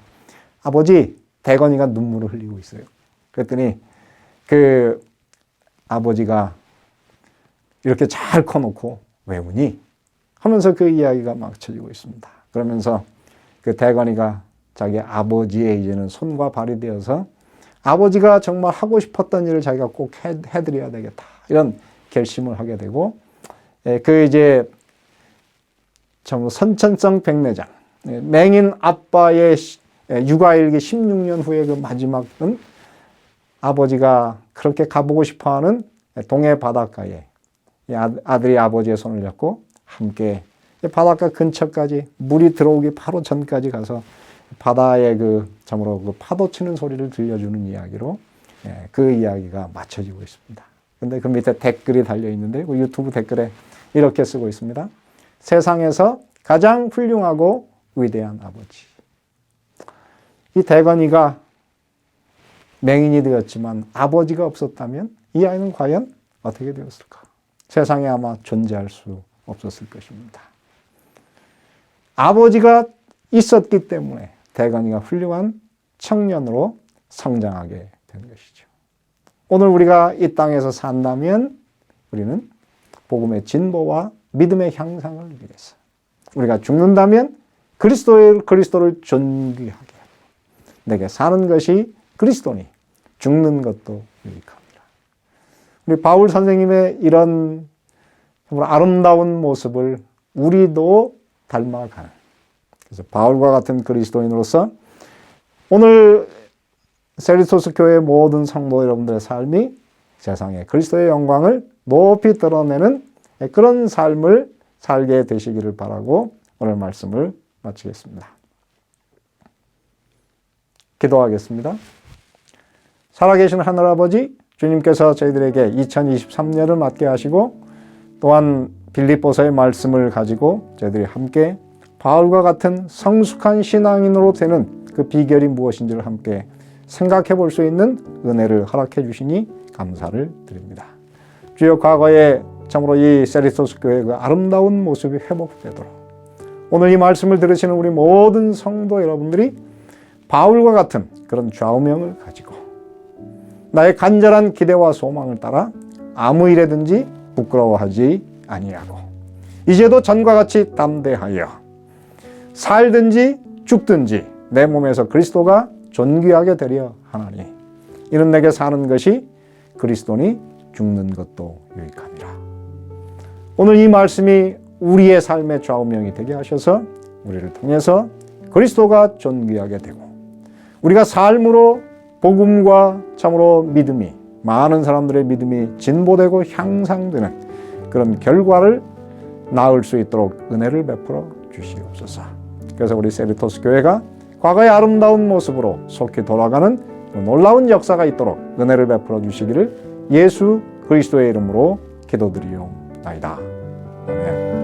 아버지 대건이가 눈물을 흘리고 있어요. 그랬더니 그 아버지가 이렇게 잘 커놓고 왜 우니? 하면서 그 이야기가 막 쳐지고 있습니다. 그러면서 그 대건이가 자기 아버지의 이제는 손과 발이 되어서 아버지가 정말 하고 싶었던 일을 자기가 꼭 해드려야 되겠다. 이런 결심을 하게 되고 그 이제 참 선천성 백내장 맹인 아빠의 육아일기 16년 후에 그 마지막은 아버지가 그렇게 가보고 싶어하는 동해 바닷가에 아들이 아버지의 손을 잡고 함께 바닷가 근처까지 물이 들어오기 바로 전까지 가서 바다의 참으로 그 파도 치는 소리를 들려주는 이야기로 그 이야기가 맞춰지고 있습니다. 근데 그 밑에 댓글이 달려 있는데 그 유튜브 댓글에 이렇게 쓰고 있습니다. 세상에서 가장 훌륭하고 위대한 아버지. 이 대건이가 맹인이 되었지만 아버지가 없었다면 이 아이는 과연 어떻게 되었을까? 세상에 아마 존재할 수 없었을 것입니다. 아버지가 있었기 때문에 대건이가 훌륭한 청년으로 성장하게 된 것이죠. 오늘 우리가 이 땅에서 산다면 우리는 복음의 진보와 믿음의 향상을 위해서, 우리가 죽는다면 그리스도를 존귀하게 하고, 내게 사는 것이 그리스도니 죽는 것도 유익합니다. 우리 바울 선생님의 이런 정말 아름다운 모습을 우리도 닮아가는, 그래서 바울과 같은 그리스도인으로서 오늘 세리토스 교회의 모든 성도 여러분들의 삶이 세상에 그리스도의 영광을 높이 드러내는 그런 삶을 살게 되시기를 바라고 오늘 말씀을 마치겠습니다. 기도하겠습니다. 살아계신 하늘아버지, 주님께서 저희들에게 2023년을 맞게 하시고 또한 빌립보서의 말씀을 가지고 저희들이 함께 바울과 같은 성숙한 신앙인으로 되는 그 비결이 무엇인지를 함께 생각해 볼 수 있는 은혜를 허락해 주시니 감사를 드립니다. 주여, 과거에 참으로 이 세리토스 교회의 그 아름다운 모습이 회복되도록 오늘 이 말씀을 들으시는 우리 모든 성도 여러분들이 바울과 같은 그런 좌우명을 가지고 나의 간절한 기대와 소망을 따라 아무 일에든지 부끄러워하지 아니하고 이제도 전과 같이 담대하여 살든지 죽든지 내 몸에서 그리스도가 존귀하게 되려 하나니 이는 내게 사는 것이 그리스도니 죽는 것도 유익함이라. 오늘 이 말씀이 우리의 삶의 좌우명이 되게 하셔서 우리를 통해서 그리스도가 존귀하게 되고 우리가 삶으로 복음과 참으로 믿음이, 많은 사람들의 믿음이 진보되고 향상되는 그런 결과를 낳을 수 있도록 은혜를 베풀어 주시옵소서. 그래서 우리 세리토스 교회가 과거의 아름다운 모습으로 속히 돌아가는 놀라운 역사가 있도록 은혜를 베풀어 주시기를 예수 그리스도의 이름으로 기도드리옵나이다. 아멘.